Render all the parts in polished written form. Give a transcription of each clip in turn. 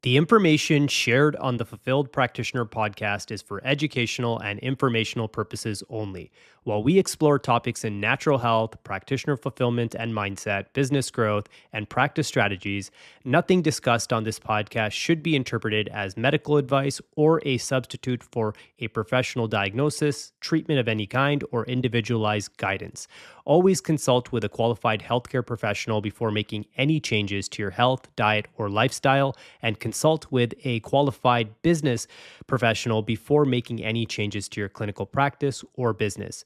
The information shared on the Fulfilled Practitioner podcast is for educational and informational purposes only. While we explore topics in natural health, practitioner fulfillment and mindset, business growth, and practice strategies, nothing discussed on this podcast should be interpreted as medical advice or a substitute for a professional diagnosis, treatment of any kind, or individualized guidance. Always consult with a qualified healthcare professional before making any changes to your health, diet, or lifestyle, and consult with a qualified business professional before making any changes to your clinical practice or business.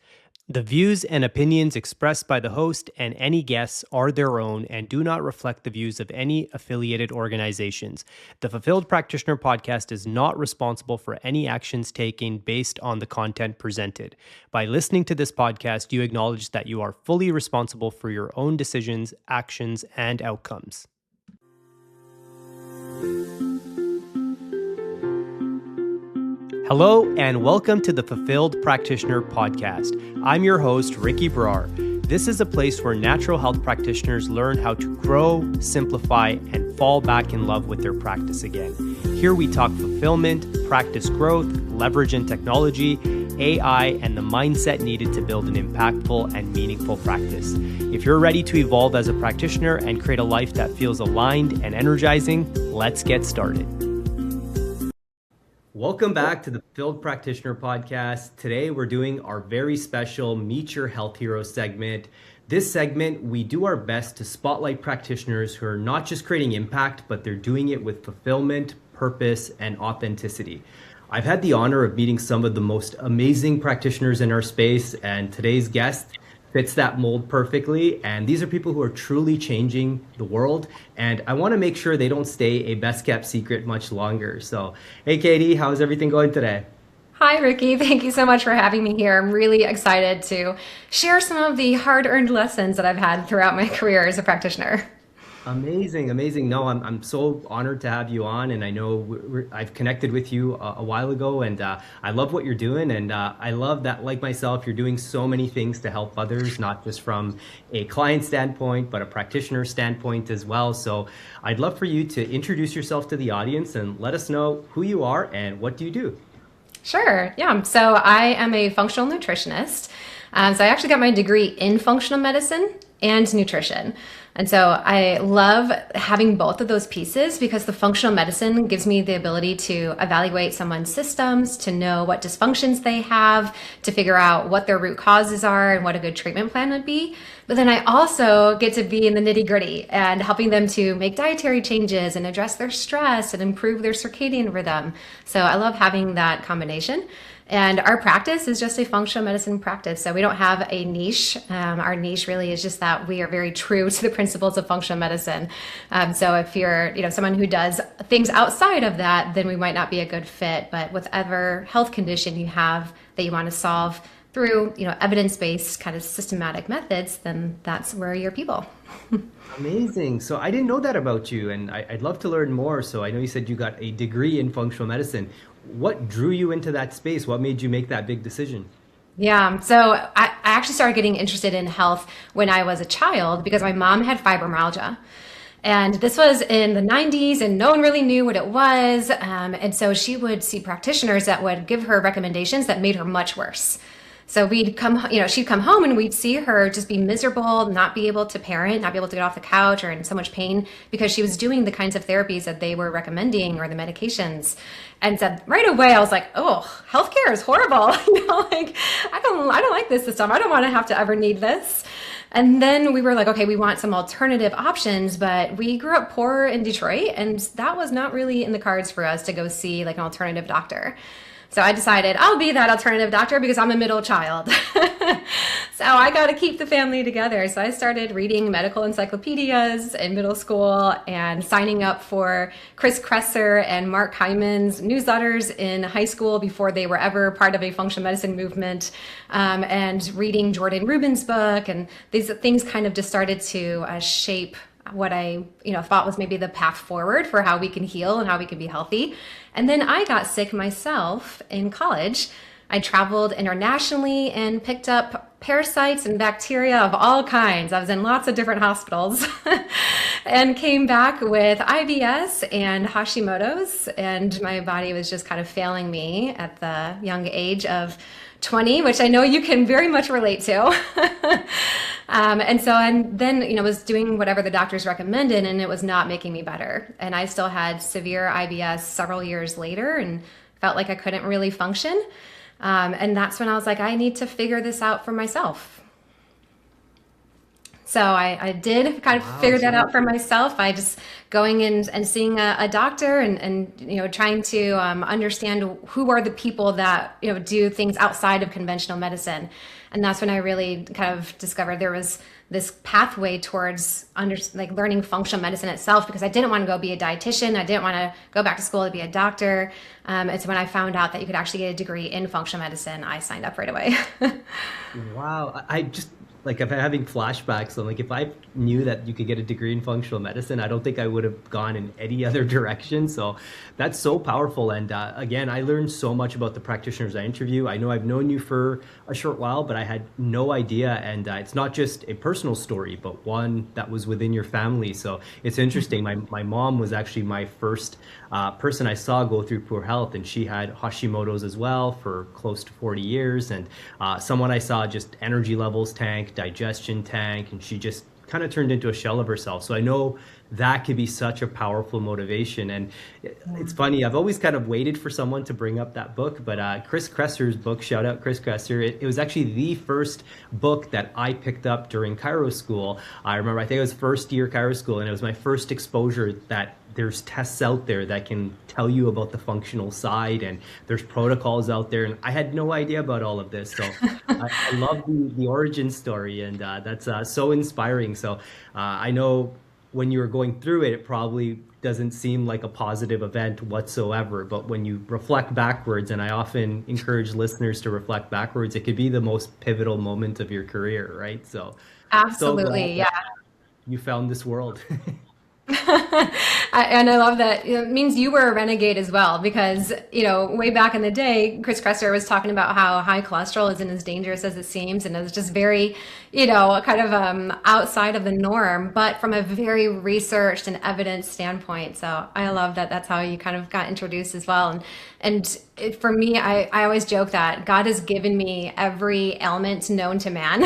The views and opinions expressed by the host and any guests are their own and do not reflect the views of any affiliated organizations. The Fulfilled Practitioner podcast is not responsible for any actions taken based on the content presented. By listening to this podcast, you acknowledge that you are fully responsible for your own decisions, actions, and outcomes. Hello, and welcome to the Fulfilled Practitioner podcast. I'm your host, Ricky Brar. This is a place where natural health practitioners learn how to grow, simplify, and fall back in love with their practice again. Here we talk fulfillment, practice growth, leverage in technology, AI, and the mindset needed to build an impactful and meaningful practice. If you're ready to evolve as a practitioner and create a life that feels aligned and energizing, let's get started. Welcome back to the Fulfilled Practitioner podcast. Today we're doing our very special Meet Your Health Hero segment. This segment, we do our best to spotlight practitioners who are not just creating impact, but they're doing it with fulfillment, purpose, and authenticity. I've had the honor of meeting some of the most amazing practitioners in our space, and today's guest fits that mold perfectly. And these are people who are truly changing the world. And I want to make sure they don't stay a best kept secret much longer. So, hey, Katie, how's everything going today? Hi, Ricky. Thank you so much for having me here. I'm really excited to share some of the hard-earned lessons that I've had throughout my career as a practitioner. Amazing. No, I'm so honored to have you on, and I know I've connected with you a while ago, and I love what you're doing, and I love that, like myself, you're doing so many things to help others, not just from a client standpoint, but a practitioner standpoint as well. So I'd love for you to introduce yourself to the audience and let us know who you are and what do you do. Sure. Yeah. So I am a functional nutritionist. So I actually got my degree in functional medicine and nutrition. And so I love having both of those pieces because the functional medicine gives me the ability to evaluate someone's systems, to know what dysfunctions they have, to figure out what their root causes are and what a good treatment plan would be. But then I also get to be in the nitty gritty and helping them to make dietary changes and address their stress and improve their circadian rhythm. So I love having that combination. And our practice is just a functional medicine practice. So we don't have a niche. Our niche really is just that we are very true to the principles of functional medicine. So if you're, someone who does things outside of that, then we might not be a good fit. But whatever health condition you have that you want to solve through, evidence-based kind of systematic methods, then that's where you're people. Amazing. So I didn't know that about you, and I'd love to learn more. So I know you said you got a degree in functional medicine. What drew you into that space? What made you make that big decision? Yeah, so I actually started getting interested in health when I was a child because my mom had fibromyalgia. And this was in the 90s and no one really knew what it was. And so she would see practitioners that would give her recommendations that made her much worse. So she'd come home and we'd see her just be miserable, not be able to parent, not be able to get off the couch or in so much pain because she was doing the kinds of therapies that they were recommending or the medications. And said right away, I was like, oh, healthcare is horrible. I don't like this system. I don't want to have to ever need this. And then we were like, okay, we want some alternative options, but we grew up poor in Detroit and that was not really in the cards for us to go see like an alternative doctor. So I decided I'll be that alternative doctor because I'm a middle child. So I got to keep the family together. So I started reading medical encyclopedias in middle school and signing up for Chris Kresser and Mark Hyman's newsletters in high school before they were ever part of a functional medicine movement, and reading Jordan Rubin's book. And these things kind of just started to shape what I thought was maybe the path forward for how we can heal and how we can be healthy. And then I got sick myself in college. I traveled internationally and picked up parasites and bacteria of all kinds. I was in lots of different hospitals and came back with IBS and Hashimoto's, and my body was just kind of failing me at the young age of 20, which I know you can very much relate to. And then, was doing whatever the doctors recommended, and it was not making me better. And I still had severe IBS several years later and felt like I couldn't really function. And that's when I was like, I need to figure this out for myself. So I did kind of figure that out for myself by just going in and seeing a doctor and trying to understand who are the people that do things outside of conventional medicine. And that's when I really kind of discovered there was this pathway towards learning functional medicine itself, because I didn't want to go be a dietitian. I didn't want to go back to school to be a doctor. It's when I found out that you could actually get a degree in functional medicine, I signed up right away. Wow. I just like I'm having flashbacks. So like if I knew that you could get a degree in functional medicine, I don't think I would have gone in any other direction. So that's so powerful. And again, I learned so much about the practitioners I interview. I know I've known you for a short while, but I had no idea. And it's not just a personal story, but one that was within your family. So it's interesting. My mom was actually my first person I saw go through poor health, and she had Hashimoto's as well for close to 40 years. And someone I saw just energy levels tank, digestion tank, and she just kind of turned into a shell of herself. So I know that could be such a powerful motivation. And it's funny, I've always kind of waited for someone to bring up that book, but Chris Kresser's book, shout out Chris Kresser, it was actually the first book that I picked up during chiro school. I remember, I think it was first year chiro school, and it was my first exposure that there's tests out there that can tell you about the functional side, and there's protocols out there. And I had no idea about all of this. So I love the origin story, and that's so inspiring. So I know when you were going through it, it probably doesn't seem like a positive event whatsoever. But when you reflect backwards, and I often encourage listeners to reflect backwards, it could be the most pivotal moment of your career, right? So Absolutely, yeah. you found this world. And I love that. It means you were a renegade as well, because, way back in the day, Chris Kresser was talking about how high cholesterol isn't as dangerous as it seems. And it was just very, kind of outside of the norm, but from a very researched and evidence standpoint. So I love that that's how you kind of got introduced as well. For me, I always joke that God has given me every ailment known to man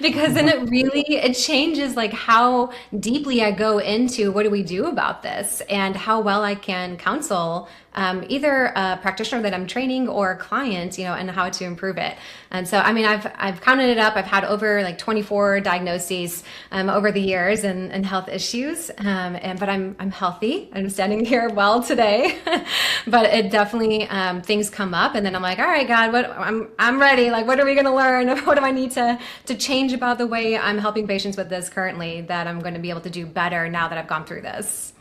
because then it changes like how deeply I go into what do we do about this and how well I can counsel either a practitioner that I'm training or a client, and how to improve it. And so, I mean, I've counted it up. I've had over like 24 diagnoses over the years and health issues. But I'm healthy. I'm standing here well today. But it definitely things come up, and then I'm like, all right, God, I'm ready. Like, what are we going to learn? What do I need to change about the way I'm helping patients with this currently that I'm going to be able to do better now that I've gone through this?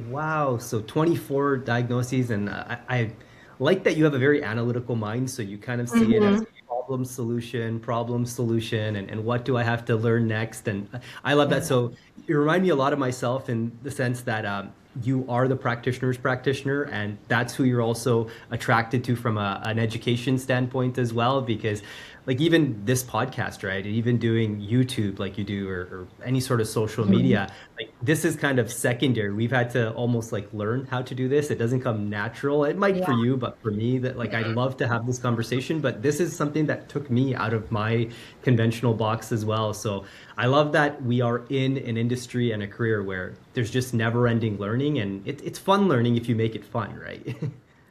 Wow. So 24 diagnoses. And I like that you have a very analytical mind. So you kind of see it as problem solution, and what do I have to learn next? And I love that. So you remind me a lot of myself in the sense that you are the practitioner's practitioner, and that's who you're also attracted to from an education standpoint as well, because like even this podcast, right? And even doing YouTube like you do, or any sort of social media, like this is kind of secondary. We've had to almost like learn how to do this. It doesn't come natural. It might for you, but for me, that like I love to have this conversation, but this is something that took me out of my conventional box as well. So I love that we are in an industry and a career where there's just never ending learning, and it's fun learning if you make it fun, right?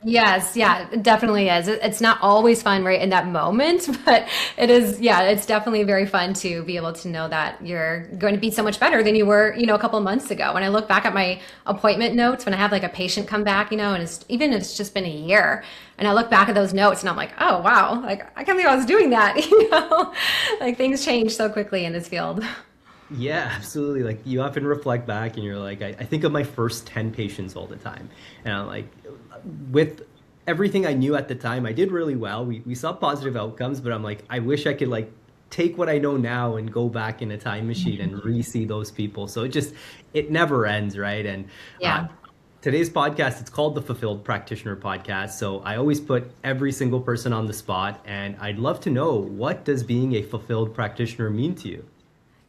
Yes, yeah, it definitely is. It's not always fun right in that moment, but it is, yeah, it's definitely very fun to be able to know that you're going to be so much better than you were, a couple of months ago. When I look back at my appointment notes, when I have like a patient come back, and even if it's just been a year, and I look back at those notes and I'm like, oh, wow, like I can't believe I was doing that, like things change so quickly in this field. Yeah, absolutely. Like you often reflect back and you're like, I think of my first 10 patients all the time. And I'm like, with everything I knew at the time, I did really well. We saw positive outcomes, but I'm like, I wish I could like take what I know now and go back in a time machine and re-see those people. So it never ends, right? And Yeah. Today's podcast, it's called the Fulfilled Practitioner Podcast. So I always put every single person on the spot, and I'd love to know, what does being a fulfilled practitioner mean to you?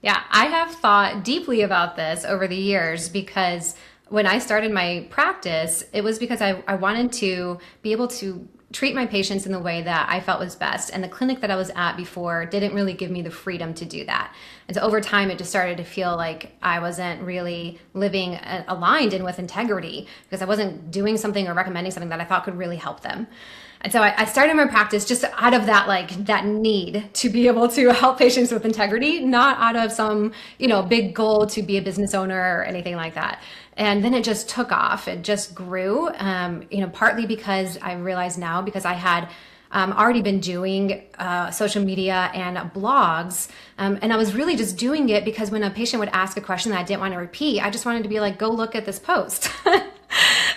Yeah, I have thought deeply about this over the years because when I started my practice, it was because I wanted to be able to treat my patients in the way that I felt was best. And the clinic that I was at before didn't really give me the freedom to do that. And so over time, it just started to feel like I wasn't really living aligned and with integrity because I wasn't doing something or recommending something that I thought could really help them. And so I started my practice just out of that need to be able to help patients with integrity, not out of some, big goal to be a business owner or anything like that. And then it just took off. It just grew, partly because I realize now because I had already been doing social media and blogs. And I was really just doing it because when a patient would ask a question that I didn't want to repeat, I just wanted to be like, go look at this post.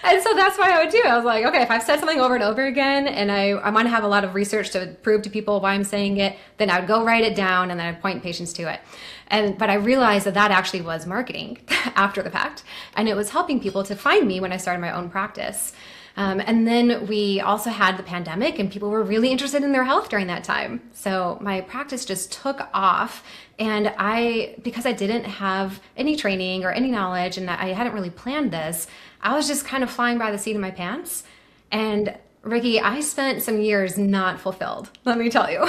And so that's why I would do it. I was like, okay, if I've said something over and over again and I want to have a lot of research to prove to people why I'm saying it, then I would go write it down and then I'd point patients to it. But I realized that actually was marketing after the fact. And it was helping people to find me when I started my own practice. And then we also had the pandemic and people were really interested in their health during that time. So my practice just took off. And because I didn't have any training or any knowledge and I hadn't really planned this, I was just kind of flying by the seat of my pants. And Ricky, I spent some years not fulfilled, let me tell you.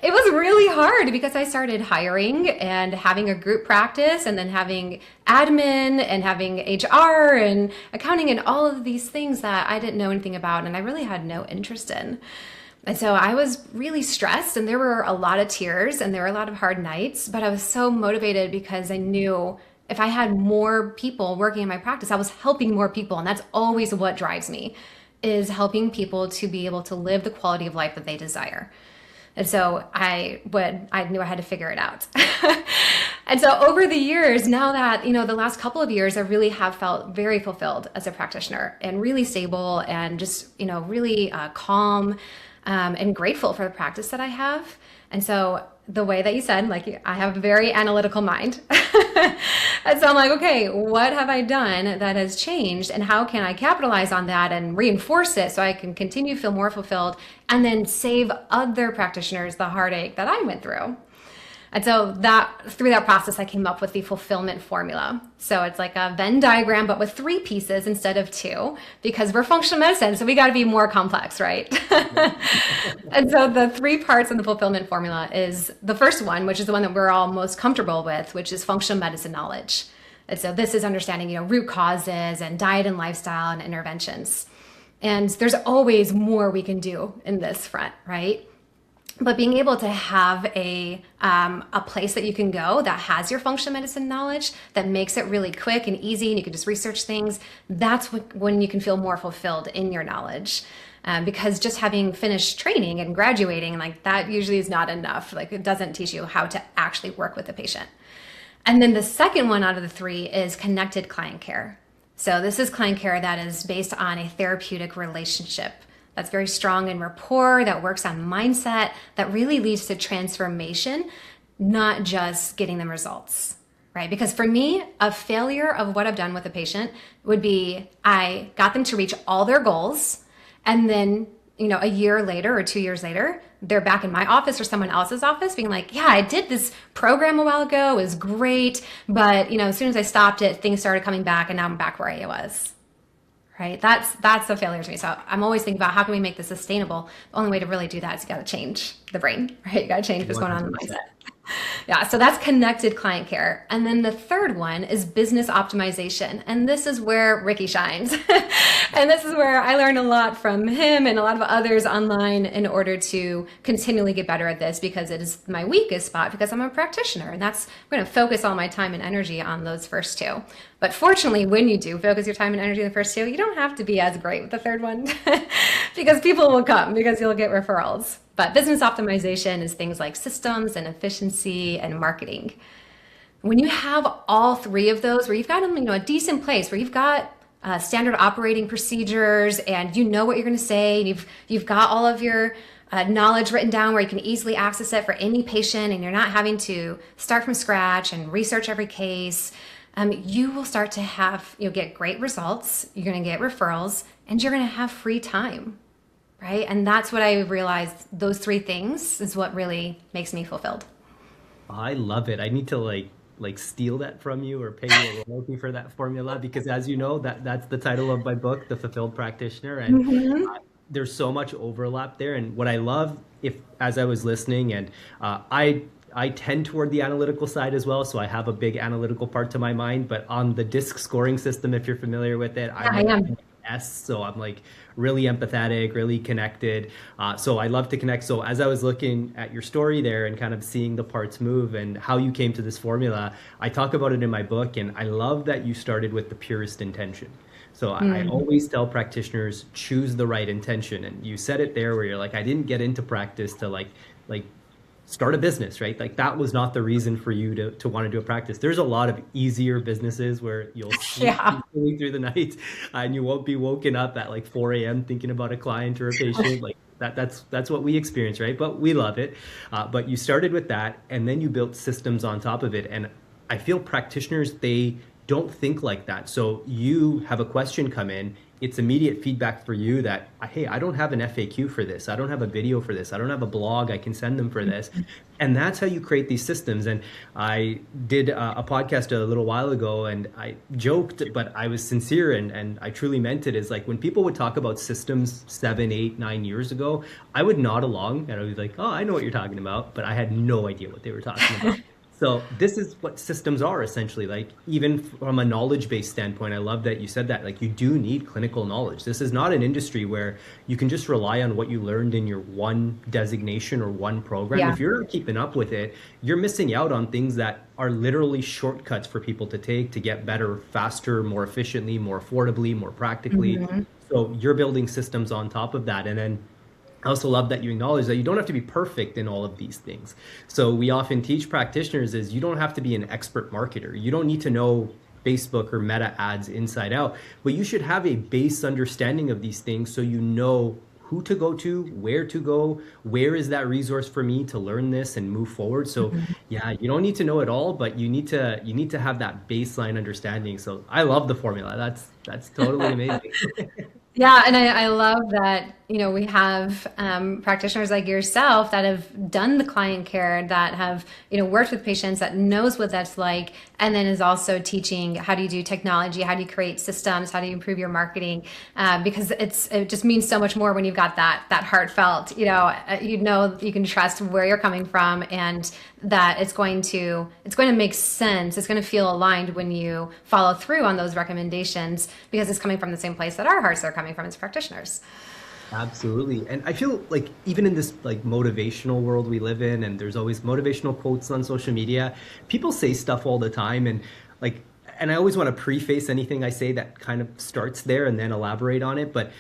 It was really hard because I started hiring and having a group practice and then having admin and having HR and accounting and all of these things that I didn't know anything about and I really had no interest in. And so I was really stressed and there were a lot of tears and there were a lot of hard nights, but I was so motivated because I knew if I had more people working in my practice, I was helping more people. And that's always what drives me, is helping people to be able to live the quality of life that they desire. And so I knew I had to figure it out. And so over the years, now that, the last couple of years, I really have felt very fulfilled as a practitioner and really stable and just, really calm and grateful for the practice that I have. And so the way that you said, I have a very analytical mind. And so I'm like, okay, what have I done that has changed and how can I capitalize on that and reinforce it so I can continue to feel more fulfilled and then save other practitioners the heartache that I went through. And so through that process, I came up with the fulfillment formula. So it's like a Venn diagram, but with 3 pieces instead of 2, because we're functional medicine, so we got to be more complex, right? And so the 3 parts of the fulfillment formula is the first one, which is the one that we're all most comfortable with, which is functional medicine knowledge. And so this is understanding, root causes and diet and lifestyle and interventions. And there's always more we can do in this front, right? But being able to have a place that you can go that has your functional medicine knowledge, that makes it really quick and easy and you can just research things, that's when you can feel more fulfilled in your knowledge. Because just having finished training and graduating, that usually is not enough. It doesn't teach you how to actually work with the patient. And then the second one out of the 3 is connected client care. So this is client care that is based on a therapeutic relationship that's very strong in rapport, that works on mindset, that really leads to transformation, not just getting them results, right? Because for me, a failure of what I've done with a patient would be I got them to reach all their goals, and then, a year later or 2 years later, they're back in my office or someone else's office being like, yeah, I did this program a while ago, it was great, but, as soon as I stopped it, things started coming back and now I'm back where I was. Right? That's a failure to me. So I'm always thinking about how can we make this sustainable? The only way to really do that is you got to change the brain, right? You got to change what's going on in the mindset. Yeah, so that's connected client care. And then the third one is business optimization. And this is where Ricky shines. And this is where I learned a lot from him and a lot of others online in order to continually get better at this, because it is my weakest spot because I'm a practitioner. And I'm going to focus all my time and energy on those first 2. But fortunately, when you do focus your time and energy on the first 2, you don't have to be as great with the third one because people will come because you'll get referrals. But business optimization is things like systems and efficiency and marketing. When you have all 3 of those, where you've got them, a decent place, where you've got standard operating procedures and you know what you're going to say, and you've got all of your knowledge written down where you can easily access it for any patient, and you're not having to start from scratch and research every case. you will start to have, you'll get great results, you're going to get referrals, and you're going to have free time, right? And that's what I realized, those three things is what really makes me fulfilled. I love it. I need to like steal that from you or pay you a royalty for that formula because as you know, that's the title of my book, The Fulfilled Practitioner. And there's so much overlap there. And what I love, if as I was listening, and I tend toward the analytical side as well, so I have a big analytical part to my mind. But on the DISC scoring system, if you're familiar with it, Yeah, I am. S, so I'm like really empathetic, really connected. So I love to connect. So as I was looking at your story there and kind of seeing the parts move and how you came to this formula, I talk about it in my book, and I love that you started with the purest intention. So I always tell practitioners, choose the right intention. And you said it there where you're like, I didn't get into practice to like start a business, right? Like that was not the reason for you to want to do a practice. There's a lot of easier businesses where you'll sleep Yeah. peacefully through the night and you won't be woken up at like 4 a.m. thinking about a client or a patient. Like that's what we experience, right? But we love it. But you started with that and then you built systems on top of it. And I feel practitioners, they don't think like that. So you have a question come in, it's immediate feedback for you that, hey, I don't have an FAQ for this. I don't have a video for this. I don't have a blog I can send them for this. And that's how you create these systems. And I did a podcast a little while ago and I joked, but I was sincere and I truly meant it, is like when people would talk about systems 7, 8, 9 years ago, I would nod along and I was like, oh, I know what you're talking about, but I had no idea what they were talking about. So this is what systems are essentially. Like even from a knowledge-based standpoint, I love that you said that, like you do need clinical knowledge. This is not an industry where you can just rely on what you learned in your one designation or one program. Yeah. If you're not keeping up with it, you're missing out on things that are literally shortcuts for people to take to get better, faster, more efficiently, more affordably, more practically. So you're building systems on top of that. And then I also love that you acknowledge that you don't have to be perfect in all of these things. So we often teach practitioners is you don't have to be an expert marketer. You don't need to know Facebook or Meta ads inside out, but you should have a base understanding of these things so you know who to go, where is that resource for me to learn this and move forward. So yeah, you don't need to know it all, but you need to have that baseline understanding. So I love the formula. That's totally amazing. Yeah, and I love that, we have practitioners like yourself that have done the client care, that have, worked with patients, that knows what that's like, and then is also teaching how do you do technology, how do you create systems, how do you improve your marketing, because it just means so much more when you've got that heartfelt, you can trust where you're coming from and that it's going to make sense. It's going to feel aligned when you follow through on those recommendations because it's coming from the same place that our hearts are coming from as practitioners. Absolutely. And I feel like even in this like motivational world we live in, and there's always motivational quotes on social media, people say stuff all the time. And I always want to preface anything I say that kind of starts there and then elaborate on it. But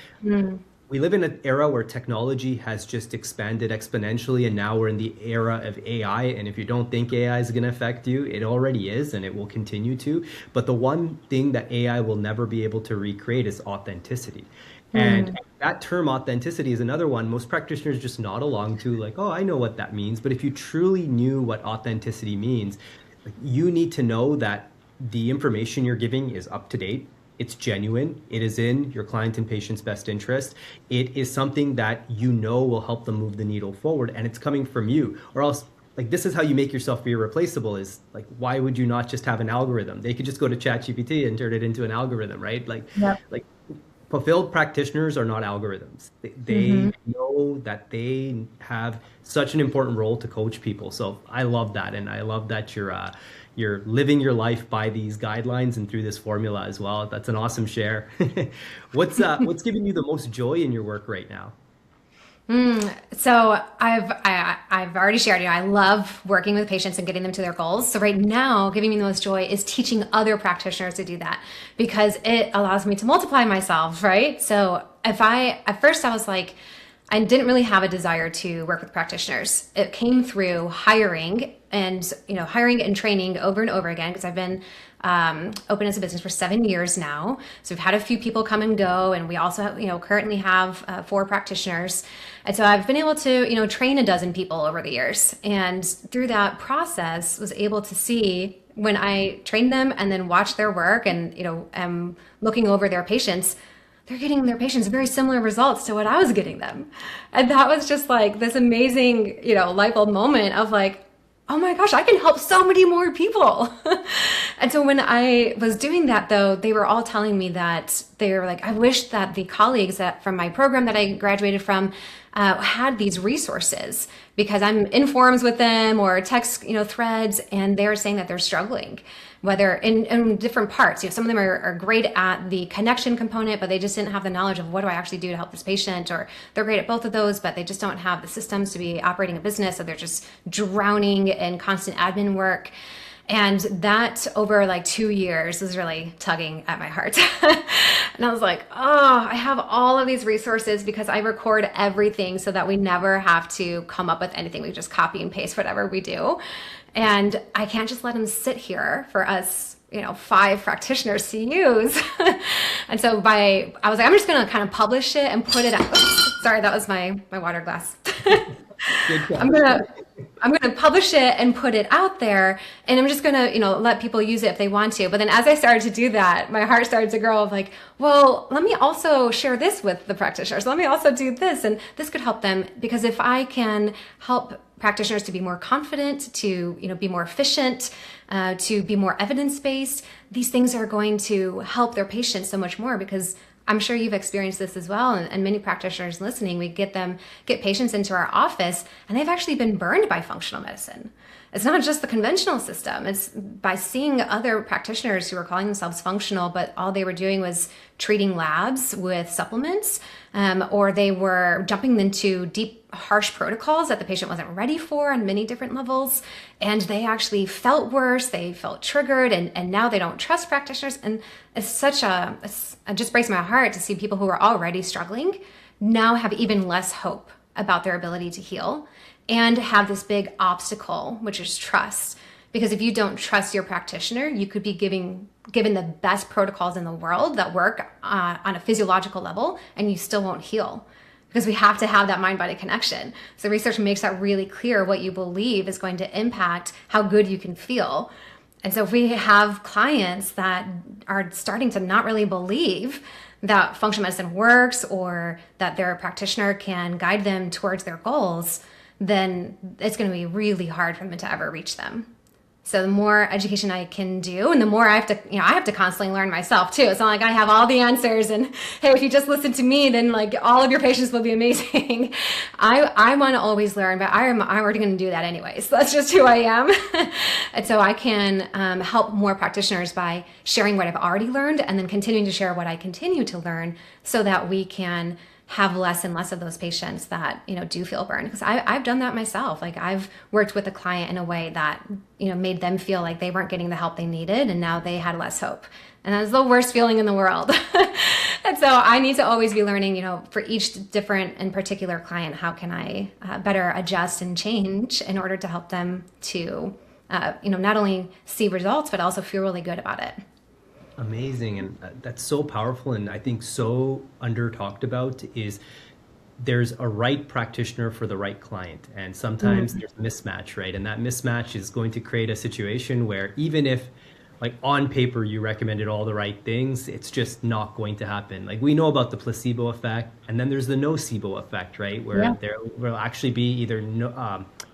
we live in an era where technology has just expanded exponentially, and now we're in the era of AI. And if you don't think AI is going to affect you, it already is, and it will continue to. But the one thing that AI will never be able to recreate is authenticity. And that term authenticity is another one most practitioners just nod along to, like, oh, I know what that means. But if you truly knew what authenticity means, you need to know that the information you're giving is up to date. It's genuine. It is in your client and patient's best interest. It is something that will help them move the needle forward, and it's coming from you. Or else, like, this is how you make yourself be irreplaceable, is like, why would you not just have an algorithm? They could just go to ChatGPT and turn it into an algorithm, right? Like fulfilled practitioners are not algorithms. They know that they have such an important role to coach people. So I love that. And I love that you're living your life by these guidelines and through this formula as well. That's an awesome share. What's giving you the most joy in your work right now? So I've already shared, I love working with patients and getting them to their goals. So right now, giving me the most joy is teaching other practitioners to do that because it allows me to multiply myself, right? So at first I was like, I didn't really have a desire to work with practitioners. It came through hiring and training over and over again because I've been open as a business for 7 years now. So we've had a few people come and go, and we also have, currently have 4 practitioners. And so I've been able to, train a dozen people over the years. And through that process was able to see when I train them and then watch their work and, am looking over their patients, they're getting their patients very similar results to what I was getting them. And that was just like this amazing, light bulb moment of like, oh my gosh, I can help so many more people. And so when I was doing that, though, they were all telling me that they were like, I wish that the colleagues from my program that I graduated from had these resources, because I'm in forums with them or text, threads, and they're saying that they're struggling, whether in different parts. Some of them are great at the connection component, but they just didn't have the knowledge of what do I actually do to help this patient, or they're great at both of those, but they just don't have the systems to be operating a business. So they're just drowning in constant admin work. And that over like 2 years was really tugging at my heart. And I was like, oh, I have all of these resources because I record everything so that we never have to come up with anything. We just copy and paste whatever we do. And I can't just let them sit here for us, 5 practitioners to use. And so I was like, I'm just going to kind of publish it and put it out. Oops, sorry, that was my water glass. I'm gonna publish it and put it out there, and I'm just gonna let people use it if they want to. But then as I started to do that, my heart started to grow of like, well, let me also share this with the practitioners. Let me also do this, and this could help them, because if I can help practitioners to be more confident, to be more efficient, to be more evidence-based, these things are going to help their patients so much more. Because I'm sure you've experienced this as well, and many practitioners listening, we get patients into our office and they've actually been burned by functional medicine. It's not just the conventional system. It's by seeing other practitioners who were calling themselves functional, but all they were doing was treating labs with supplements, or they were jumping into deep, harsh protocols that the patient wasn't ready for on many different levels. And they actually felt worse. They felt triggered, and now they don't trust practitioners. And it's it just breaks my heart to see people who are already struggling now have even less hope about their ability to heal, and have this big obstacle, which is trust. Because if you don't trust your practitioner, you could be given the best protocols in the world that work on a physiological level, and you still won't heal. Because we have to have that mind-body connection. So research makes that really clear. What you believe is going to impact how good you can feel. And so if we have clients that are starting to not really believe that functional medicine works, or that their practitioner can guide them towards their goals, then it's going to be really hard for them to ever reach them. So the more education I can do, and the more I have to constantly learn myself too. It's not like I have all the answers and, hey, if you just listen to me, then like all of your patients will be amazing. I want to always learn, but I'm already going to do that anyways. So that's just who I am. And so I can help more practitioners by sharing what I've already learned, and then continuing to share what I continue to learn, so that we can have less and less of those patients that do feel burned. Because I've done that myself. Like I've worked with a client in a way that made them feel like they weren't getting the help they needed, and now they had less hope. And that's the worst feeling in the world. And so I need to always be learning, for each different and particular client, how can I better adjust and change in order to help them to not only see results, but also feel really good about it. Amazing. And that's so powerful, and I think so under talked about, is there's a right practitioner for the right client. And sometimes there's a mismatch, right? And that mismatch is going to create a situation where even if like on paper you recommended all the right things, it's just not going to happen. Like we know about the placebo effect, and then there's the nocebo effect, right? Where there will actually be either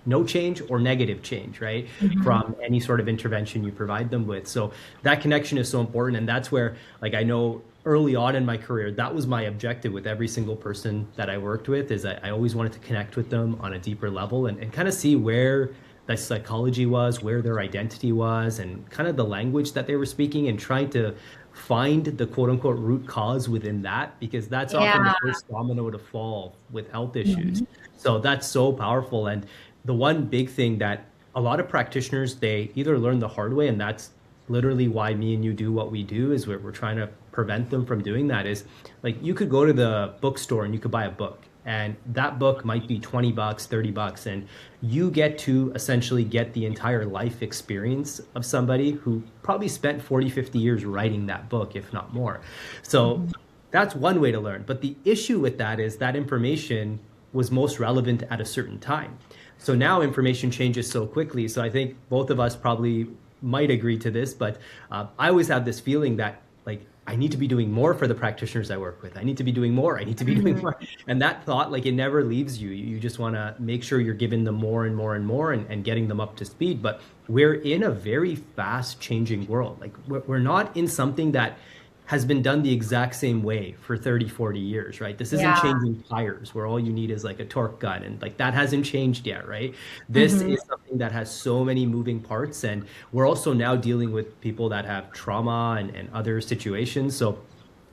no change or negative change, right? From any sort of intervention you provide them with. So that connection is so important. And that's where, like, I know early on in my career, that was my objective with every single person that I worked with, is I always wanted to connect with them on a deeper level, and kind of see where the psychology was, where their identity was, and kind of the language that they were speaking, and trying to find the quote unquote root cause within that, because that's often the first domino to fall with health issues. So that's so powerful. And the one big thing that a lot of practitioners, they either learn the hard way, and that's literally why me and you do what we do, is we're trying to prevent them from doing that, is like you could go to the bookstore and you could buy a book, and that book might be $20, $30, and you get to essentially get the entire life experience of somebody who probably spent 40, 50 years writing that book, if not more. So that's one way to learn. But the issue with that is that information was most relevant at a certain time. So now information changes so quickly. So I think both of us probably might agree to this, but I always have this feeling that like I need to be doing more for the practitioners I work with. I need to be doing more. I need to be doing more. And that thought, like it never leaves you. You just want to make sure you're giving them more and more and more and getting them up to speed. But we're in a very fast changing world. Like we're not in something that has been done the exact same way for 30, 40 years, right? This isn't Yeah. changing tires where all you need is like a torque gun and like that hasn't changed yet, right? This is something that has so many moving parts. And we're also now dealing with people that have trauma and other situations. So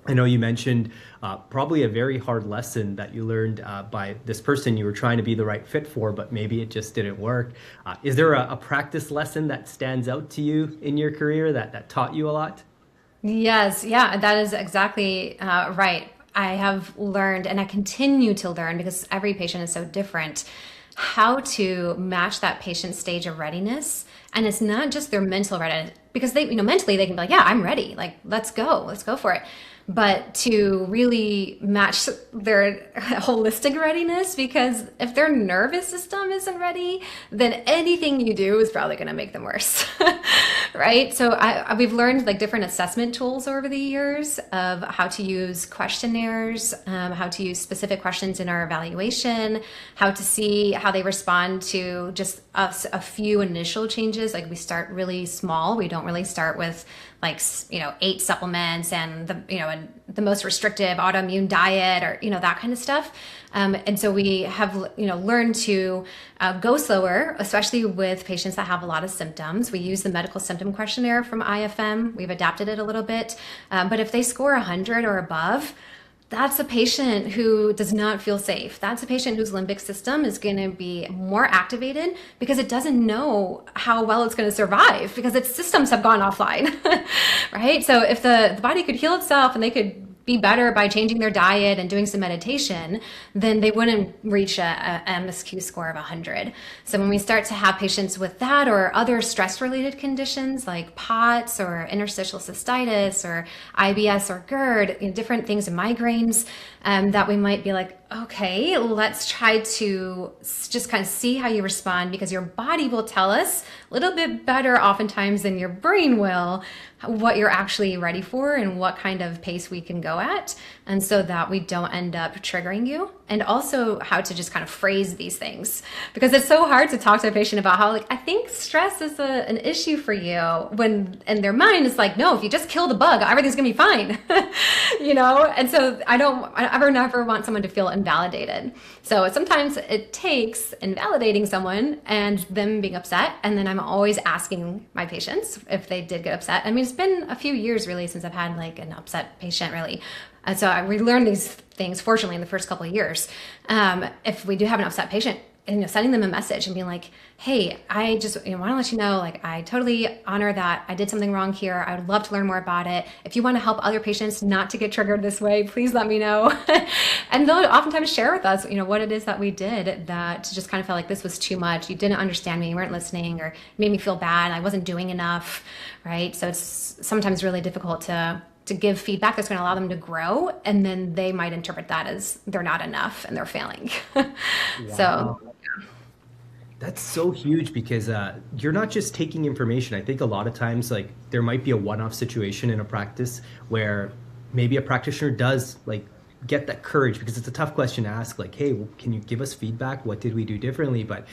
I know you mentioned probably a very hard lesson that you learned by this person you were trying to be the right fit for, but maybe it just didn't work. Is there a practice lesson that stands out to you in your career that taught you a lot? Yes, yeah, that is exactly right. I have learned, and I continue to learn because every patient is so different, how to match that patient's stage of readiness. And it's not just their mental readiness, because they, mentally they can be like, yeah, I'm ready. Like, let's go for it. But to really match their holistic readiness, because if their nervous system isn't ready, then anything you do is probably going to make them worse. Right? So we've learned like different assessment tools over the years of how to use questionnaires, how to use specific questions in our evaluation, how to see how they respond to just a few initial changes. Like we start really small. We don't really start with like, 8 supplements and the most restrictive autoimmune diet or, that kind of stuff. And so we have, learned to go slower, especially with patients that have a lot of symptoms. We use the medical symptom questionnaire from IFM. We've adapted it a little bit. But if they score 100 or above, that's a patient who does not feel safe. That's a patient whose limbic system is going to be more activated because it doesn't know how well it's going to survive because its systems have gone offline, right? So if the body could heal itself and they could be better by changing their diet and doing some meditation, then they wouldn't reach a MSQ score of 100. So when we start to have patients with that or other stress-related conditions like POTS or interstitial cystitis or IBS or GERD, different things, migraines, that we might be like, okay, let's try to just kind of see how you respond, because your body will tell us a little bit better oftentimes than your brain will what you're actually ready for and what kind of pace we can go at. And so that we don't end up triggering you, and also how to just kind of phrase these things, because it's so hard to talk to a patient about how, like, I think stress is an issue for you, when in their mind it's like, no, if you just kill the bug, everything's gonna be fine. And so I ever never want someone to feel invalidated. So sometimes it takes invalidating someone and them being upset, and then I'm always asking my patients if they did get upset. I mean, it's been a few years really since I've had like an upset patient really. And so I relearned these things, fortunately, in the first couple of years. If we do have an upset patient, and sending them a message and being like, hey, I just want to let you know, like, I totally honor that I did something wrong here. I would love to learn more about it. If you want to help other patients not to get triggered this way, please let me know. And they'll oftentimes share with us, what it is that we did that just kind of felt like this was too much. You didn't understand me, you weren't listening, or made me feel bad. I wasn't doing enough, right? So it's sometimes really difficult to give feedback that's going to allow them to grow, and then they might interpret that as they're not enough and they're failing. So that's so huge, because you're not just taking information. I think a lot of times, like, there might be a one-off situation in a practice where maybe a practitioner does like get that courage, because it's a tough question to ask, like, hey, can you give us feedback? What did we do differently? But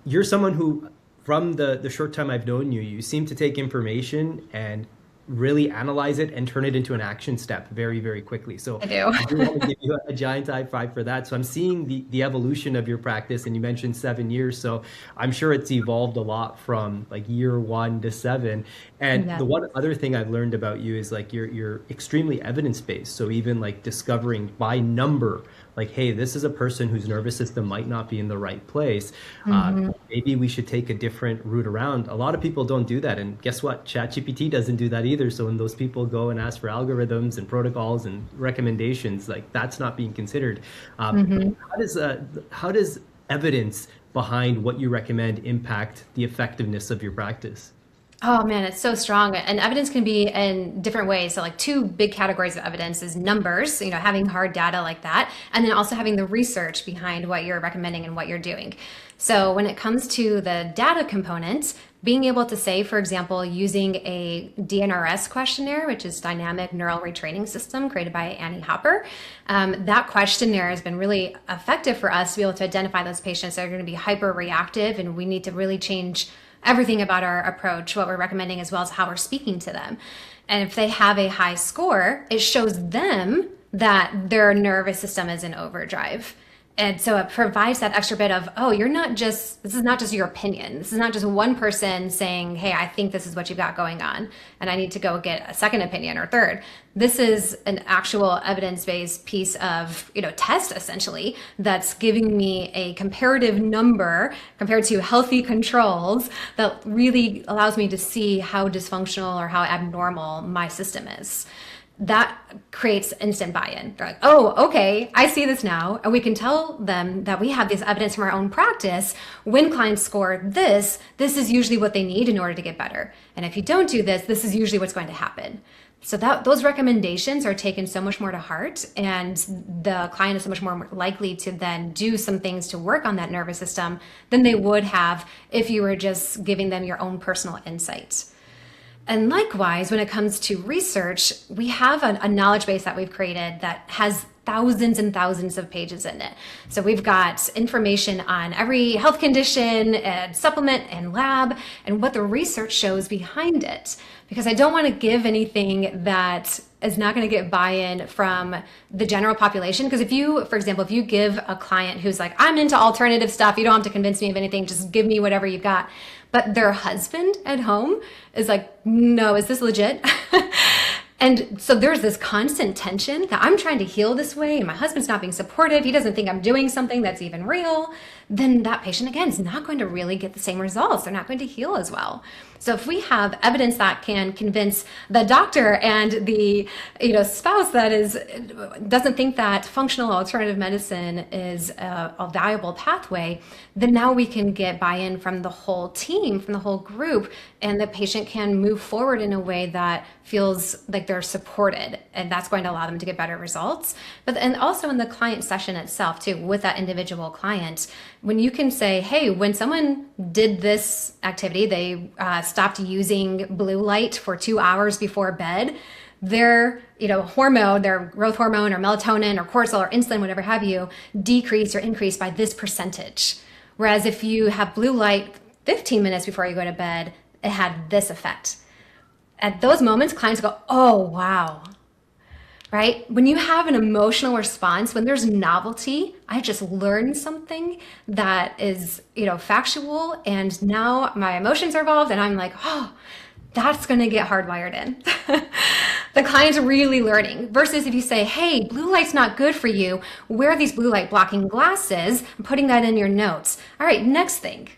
you're someone who, from the short time I've known you, you seem to take information and really analyze it and turn it into an action step very, very quickly. So I do. I do want to give you a giant high five for that. So I'm seeing the evolution of your practice, and you mentioned 7 years. So I'm sure it's evolved a lot from like year 1 to 7. And Yeah. the one other thing I've learned about you is like you're extremely evidence-based. So even like discovering by number, like, hey, this is a person whose nervous system might not be in the right place. Maybe we should take a different route around. A lot of people don't do that. And guess what? ChatGPT doesn't do that either. So when those people go and ask for algorithms and protocols and recommendations, like, that's not being considered. How does evidence behind what you recommend impact the effectiveness of your practice? Oh man, it's so strong. And evidence can be in different ways. So like 2 big categories of evidence is numbers, having hard data like that, and then also having the research behind what you're recommending and what you're doing. So when it comes to the data component, being able to say, for example, using a DNRS questionnaire, which is Dynamic Neural Retraining System created by Annie Hopper, that questionnaire has been really effective for us to be able to identify those patients that are going to be hyper reactive, and we need to really change everything about our approach, what we're recommending, as well as how we're speaking to them. And if they have a high score, it shows them that their nervous system is in overdrive. And so it provides that extra bit of, oh, this is not just your opinion. This is not just one person saying, hey, I think this is what you've got going on, and I need to go get a second opinion or third. This is an actual evidence-based piece of, test essentially that's giving me a comparative number compared to healthy controls that really allows me to see how dysfunctional or how abnormal my system is. That creates instant buy-in. They're like, oh, okay, I see this now. And we can tell them that we have this evidence from our own practice. When clients score this is usually what they need in order to get better. And if you don't do this is usually what's going to happen. So those recommendations are taken so much more to heart, and the client is so much more likely to then do some things to work on that nervous system than they would have if you were just giving them your own personal insight. And likewise, when it comes to research, we have a knowledge base that we've created that has thousands and thousands of pages in it. So we've got information on every health condition and supplement and lab and what the research shows behind it. Because I don't want to give anything that is not going to get buy-in from the general population. Because for example, if you give a client who's like, I'm into alternative stuff, you don't have to convince me of anything, just give me whatever you've got. But their husband at home is like, no, is this legit? And so there's this constant tension that I'm trying to heal this way, and my husband's not being supportive. He doesn't think I'm doing something that's even real. Then that patient, again, is not going to really get the same results. They're not going to heal as well. So if we have evidence that can convince the doctor and the spouse that doesn't think that functional alternative medicine is a valuable pathway, then now we can get buy-in from the whole team, from the whole group, and the patient can move forward in a way that feels like they're supported, and that's going to allow them to get better results. And also in the client session itself too, with that individual client, when you can say, hey, when someone did this activity, they stopped using blue light for 2 hours before bed, their hormone, their growth hormone or melatonin or cortisol or insulin, whatever have you, decreased or increased by this percentage. Whereas if you have blue light 15 minutes before you go to bed, it had this effect. At those moments, clients go, oh, wow. Right? When you have an emotional response, when there's novelty, I just learned something that is, factual, and now my emotions are involved, and I'm like, oh, that's going to get hardwired in. The client's really learning. Versus if you say, hey, blue light's not good for you, wear these blue light blocking glasses, I'm putting that in your notes. All right, next thing.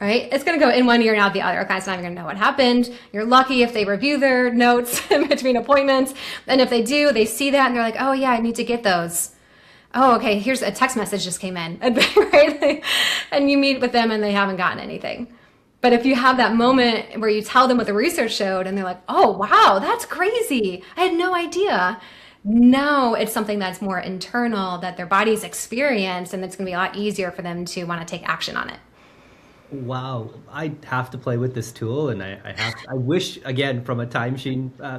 Right? It's going to go in one ear and out the other. Client's not even going to know what happened. You're lucky if they review their notes in between appointments. And if they do, they see that and they're like, oh yeah, I need to get those. Oh, okay, here's a text message just came in. Right? And you meet with them and they haven't gotten anything. But if you have that moment where you tell them what the research showed and they're like, oh, wow, that's crazy. I had no idea. Now it's something that's more internal that their bodies experience, and it's going to be a lot easier for them to want to take action on it. Wow, I have to play with this tool, and I wish, again, from a time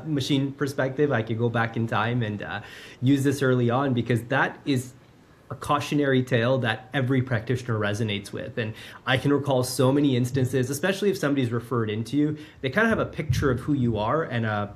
machine perspective, I could go back in time and use this early on, because that is a cautionary tale that every practitioner resonates with. And I can recall so many instances, especially if somebody's referred into you, they kind of have a picture of who you are and a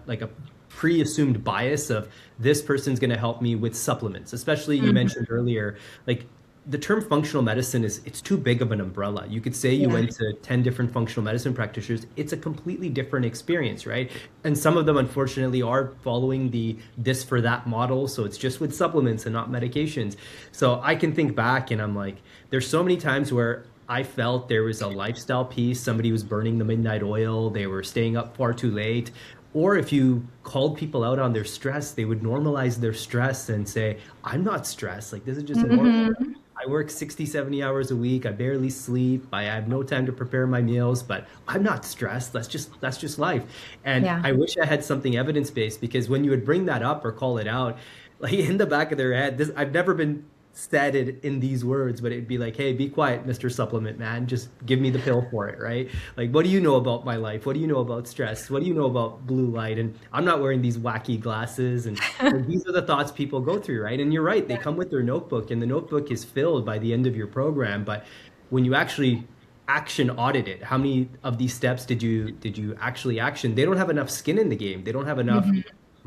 pre-assumed bias of this person's going to help me with supplements. Especially you mentioned earlier, like, the term functional medicine it's too big of an umbrella. You could say you went to 10 different functional medicine practitioners. It's a completely different experience, right? And some of them, unfortunately, are following the this for that model. So it's just with supplements and not medications. So I can think back and I'm like, there's so many times where I felt there was a lifestyle piece. Somebody was burning the midnight oil. They were staying up far too late. Or if you called people out on their stress, they would normalize their stress and say, I'm not stressed. Like, this is just a normal. I work 60, 70 hours a week. I barely sleep. I have no time to prepare my meals, but I'm not stressed. That's just life. And I wish I had something evidence-based, because when you would bring that up or call it out, like, in the back of their head, I've never been said it in these words, but it'd be like, hey, be quiet, Mr. Supplement Man. Just give me the pill for it, right? Like, what do you know about my life? What do you know about stress? What do you know about blue light? And I'm not wearing these wacky glasses. And these are the thoughts people go through, right? And you're right, they come with their notebook, and the notebook is filled by the end of your program. But when you actually action audit it, how many of these steps did you actually action? They don't have enough skin in the game. They don't have enough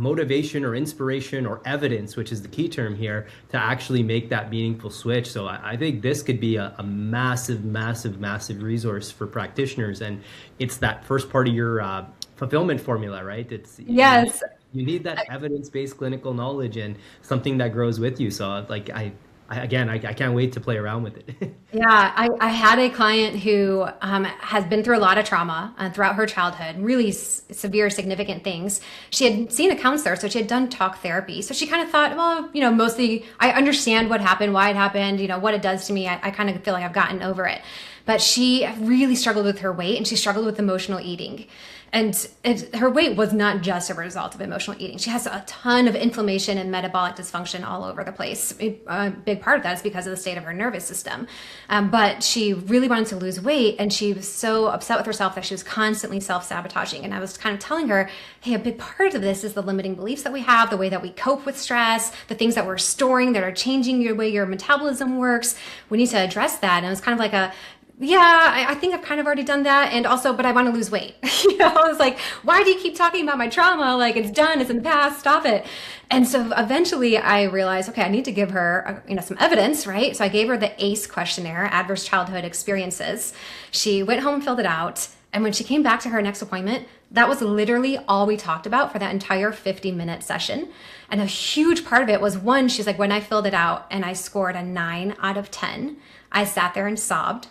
motivation or inspiration or evidence, which is the key term here, to actually make that meaningful switch. So I think this could be a massive, massive, massive resource for practitioners. And it's that first part of your fulfillment formula, right? It's Yes. you need that evidence-based clinical knowledge and something that grows with you. So like I can't wait to play around with it. Yeah, I had a client who has been through a lot of trauma throughout her childhood, really severe, significant things. She had seen a counselor, so she had done talk therapy. So she kind of thought, well, mostly I understand what happened, why it happened, what it does to me. I kind of feel like I've gotten over it. But she really struggled with her weight, and she struggled with emotional eating. And her weight was not just a result of emotional eating. She has a ton of inflammation and metabolic dysfunction all over the place. A big part of that is because of the state of her nervous system. But she really wanted to lose weight, and she was so upset with herself that she was constantly self-sabotaging. And I was kind of telling her, hey, a big part of this is the limiting beliefs that we have, the way that we cope with stress, the things that we're storing that are changing your way your metabolism works. We need to address that. And it was kind of like I think I've kind of already done that. And also, but I want to lose weight. I was like, why do you keep talking about my trauma? Like, it's done, it's in the past, stop it. And so eventually I realized, okay, I need to give her, some evidence, right? So I gave her the ACE questionnaire, Adverse Childhood Experiences. She went home and filled it out. And when she came back to her next appointment, that was literally all we talked about for that entire 50-minute session. And a huge part of it was, one, she's like, when I filled it out and I scored a 9 out of 10, I sat there and sobbed.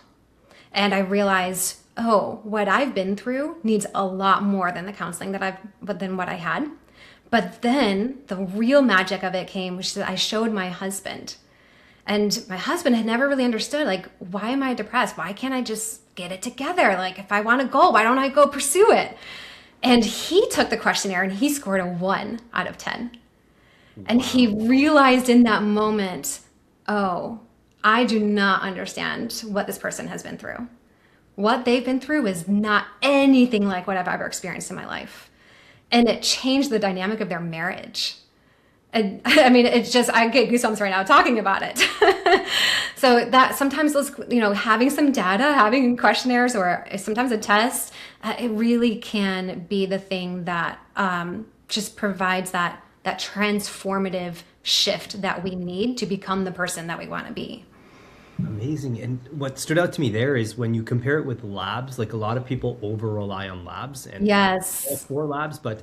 And I realized, what I've been through needs a lot more than the counseling than what I had. But then the real magic of it came, which is I showed my husband. And my husband had never really understood, like, why am I depressed? Why can't I just get it together? Like, if I want a goal, why don't I go pursue it? And he took the questionnaire and he scored a 1 out of 10. And he realized in that moment, I do not understand what this person has been through. What they've been through is not anything like what I've ever experienced in my life. And it changed the dynamic of their marriage. And I mean, it's just, I get goosebumps right now talking about it. So that sometimes those, having some data, having questionnaires or sometimes a test, it really can be the thing that just provides that transformative shift that we need to become the person that we want to be. Amazing. And what stood out to me there is when you compare it with labs, like a lot of people over rely on labs and Yes. for labs, but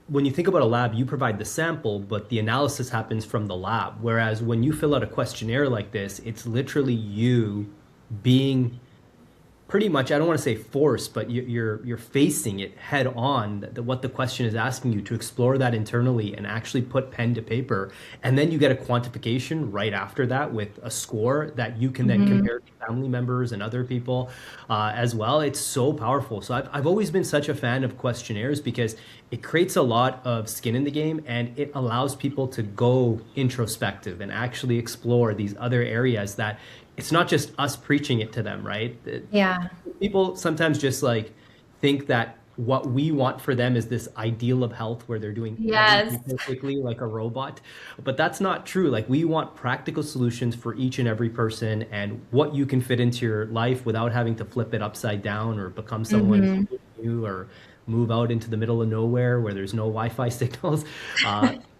when you think about a lab, you provide the sample, but the analysis happens from the lab. Whereas when you fill out a questionnaire like this, it's literally you being pretty much, I don't want to say forced, but you're facing it head on, what the question is asking you, to explore that internally and actually put pen to paper. And then you get a quantification right after that with a score that you can then compare to family members and other people as well. It's so powerful. So I've always been such a fan of questionnaires because it creates a lot of skin in the game, and it allows people to go introspective and actually explore these other areas that it's not just us preaching it to them, right? Yeah. People sometimes just like think that what we want for them is this ideal of health where they're doing everything perfectly like a robot. But that's not true. Like, we want practical solutions for each and every person, and what you can fit into your life without having to flip it upside down or become someone new or move out into the middle of nowhere where there's no Wi-Fi signals.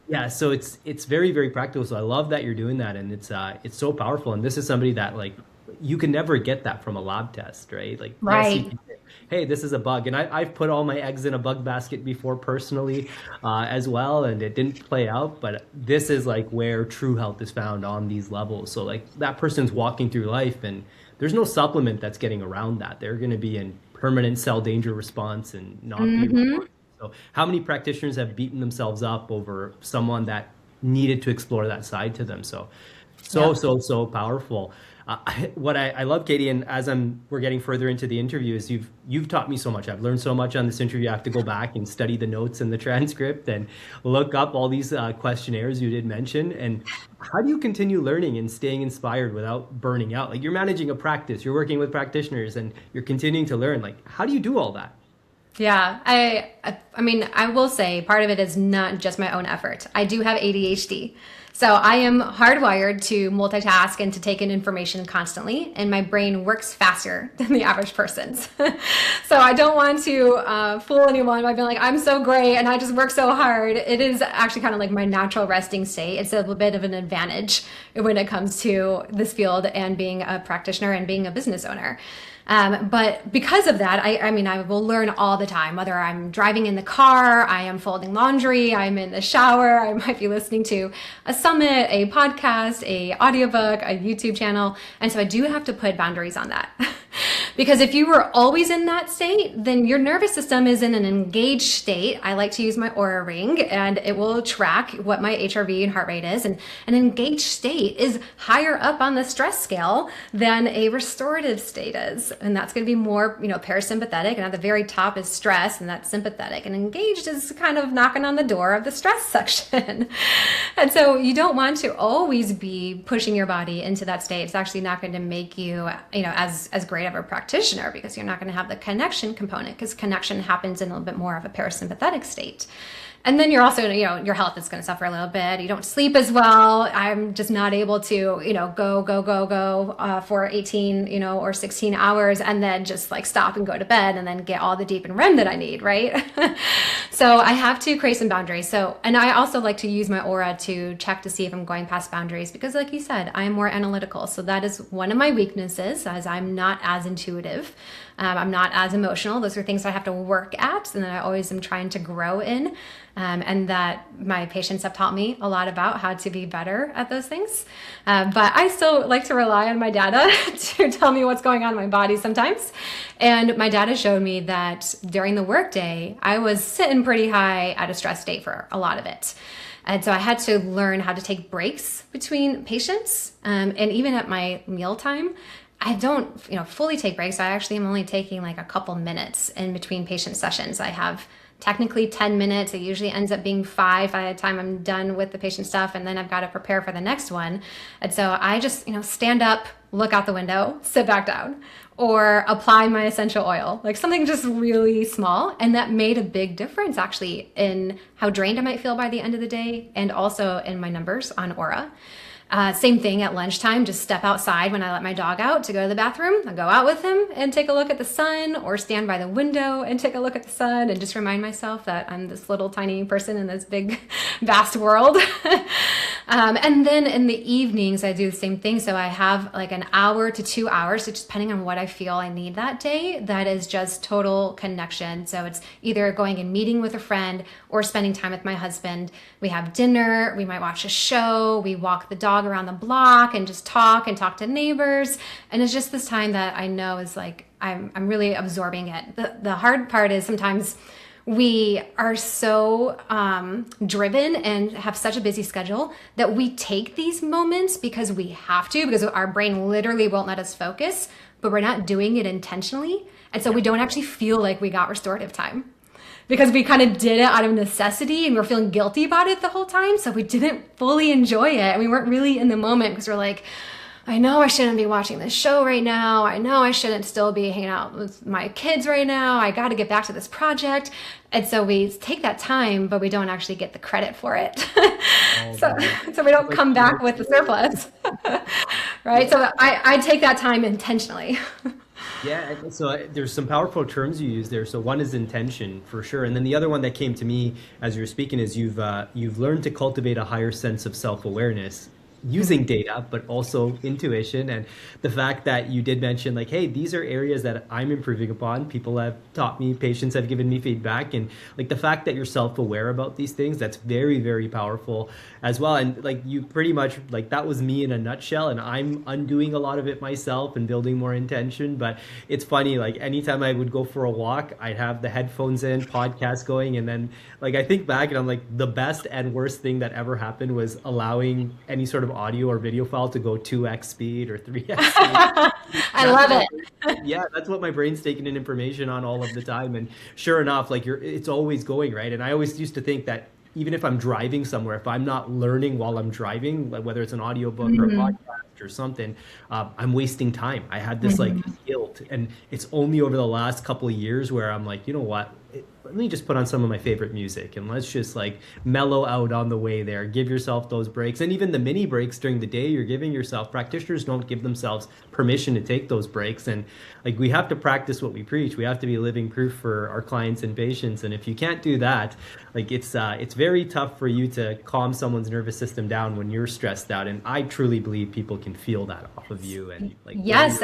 Yeah, so it's very, very practical. So I love that you're doing that, and it's so powerful. And this is somebody that, like, you can never get that from a lab test, right? Like, yes, you can say, hey, this is a bug, and I've put all my eggs in a bug basket before personally as well, and it didn't play out. But this is like where true health is found on these levels. So like, that person's walking through life, and there's no supplement that's getting around that. They're going to be in permanent cell danger response and not be responsive. So how many practitioners have beaten themselves up over someone that needed to explore that side to them? So powerful. What I love, Katie, and as we're getting further into the interview, is you've taught me so much. I've learned so much on this interview. I have to go back and study the notes and the transcript and look up all these questionnaires you did mention. And how do you continue learning and staying inspired without burning out? Like, you're managing a practice, you're working with practitioners, and you're continuing to learn. Like, how do you do all that? Yeah, I mean, I will say part of it is not just my own effort. I do have ADHD. So I am hardwired to multitask and to take in information constantly, and my brain works faster than the average person's. So I don't want to fool anyone by being like, I'm so great and I just work so hard. It is actually kind of like my natural resting state. It's a little bit of an advantage when it comes to this field and being a practitioner and being a business owner. But because of that, I mean, I will learn all the time, whether I'm driving in the car, I am folding laundry, I'm in the shower, I might be listening to a summit, a podcast, a audiobook, a YouTube channel. And so I do have to put boundaries on that. Because if you were always in that state, then your nervous system is in an engaged state. I like to use my Aura ring, and it will track what my HRV and heart rate is. And an engaged state is higher up on the stress scale than a restorative state is. And that's going to be more, parasympathetic. And at the very top is stress, and that's sympathetic. And engaged is kind of knocking on the door of the stress section. And so you don't want to always be pushing your body into that state. It's actually not going to make you, as great of a practitioner, because you're not going to have the connection component, because connection happens in a little bit more of a parasympathetic state. And then you're also, your health is going to suffer a little bit. You don't sleep as well. I'm just not able to, go for 18, or 16 hours and then just like stop and go to bed and then get all the deep and REM that I need, right? So I have to create some boundaries. And I also like to use my Aura to check to see if I'm going past boundaries, because like you said, I'm more analytical. So that is one of my weaknesses, as I'm not as intuitive. I'm not as emotional. Those are things I have to work at and that I always am trying to grow in. And that my patients have taught me a lot about how to be better at those things. But I still like to rely on my data to tell me what's going on in my body sometimes. And my data showed me that during the workday, I was sitting pretty high at a stress state for a lot of it. And so I had to learn how to take breaks between patients. And even at my mealtime, I don't, fully take breaks. I actually am only taking like a couple minutes in between patient sessions. I have technically 10 minutes. It usually ends up being 5 by the time I'm done with the patient stuff, and then I've got to prepare for the next one. And so I just, stand up, look out the window, sit back down, or apply my essential oil, like something just really small. And that made a big difference actually in how drained I might feel by the end of the day, and also in my numbers on Aura. Same thing at lunchtime, just step outside when I let my dog out to go to the bathroom. I go out with him and take a look at the sun, or stand by the window and take a look at the sun and just remind myself that I'm this little tiny person in this big, vast world. And then in the evenings, I do the same thing. So I have like an hour to 2 hours, so just depending on what I feel I need that day, that is just total connection. So it's either going and meeting with a friend or spending time with my husband. We have dinner, we might watch a show, we walk the dog around the block and just talk to neighbors. And it's just this time that I know is like, I'm really absorbing it. The hard part is sometimes we are so driven and have such a busy schedule that we take these moments because we have to, because our brain literally won't let us focus, but we're not doing it intentionally. And so we don't actually feel like we got restorative time, because we kind of did it out of necessity and we're feeling guilty about it the whole time. So we didn't fully enjoy it, and we weren't really in the moment, because we're like, I know I shouldn't be watching this show right now. I know I shouldn't still be hanging out with my kids right now. I got to get back to this project. And so we take that time, but we don't actually get the credit for it. So we don't come back with the surplus, right? So I take that time intentionally. Yeah, so there's some powerful terms you use there. So one is intention, for sure, and then the other one that came to me as you were speaking is you've learned to cultivate a higher sense of self-awareness using data, but also intuition. And the fact that you did mention like, hey, these are areas that I'm improving upon. People have taught me, patients have given me feedback, and like the fact that you're self-aware about these things, that's very, very powerful as well. And like you pretty much, like that was me in a nutshell, and I'm undoing a lot of it myself and building more intention. But it's funny, like anytime I would go for a walk, I'd have the headphones in, podcast going, and then like I think back and I'm like, the best and worst thing that ever happened was allowing any sort of of audio or video file to go 2x speed or 3x speed. I love it. Yeah, that's what my brain's taking in information on all of the time. And sure enough, like it's always going, right? And I always used to think that even if I'm driving somewhere, if I'm not learning while I'm driving, like whether it's an audiobook or a podcast or something, I'm wasting time. I had this like guilt, and it's only over the last couple of years where I'm like, you know what? Let me just put on some of my favorite music and let's just like mellow out on the way there. Give yourself those breaks, and even the mini breaks during the day you're giving yourself. Practitioners don't give themselves permission to take those breaks, and like we have to practice what we preach. We have to be living proof for our clients and patients, and if you can't do that, like it's very tough for you to calm someone's nervous system down when you're stressed out. And I truly believe people can feel that off of you. And like yes.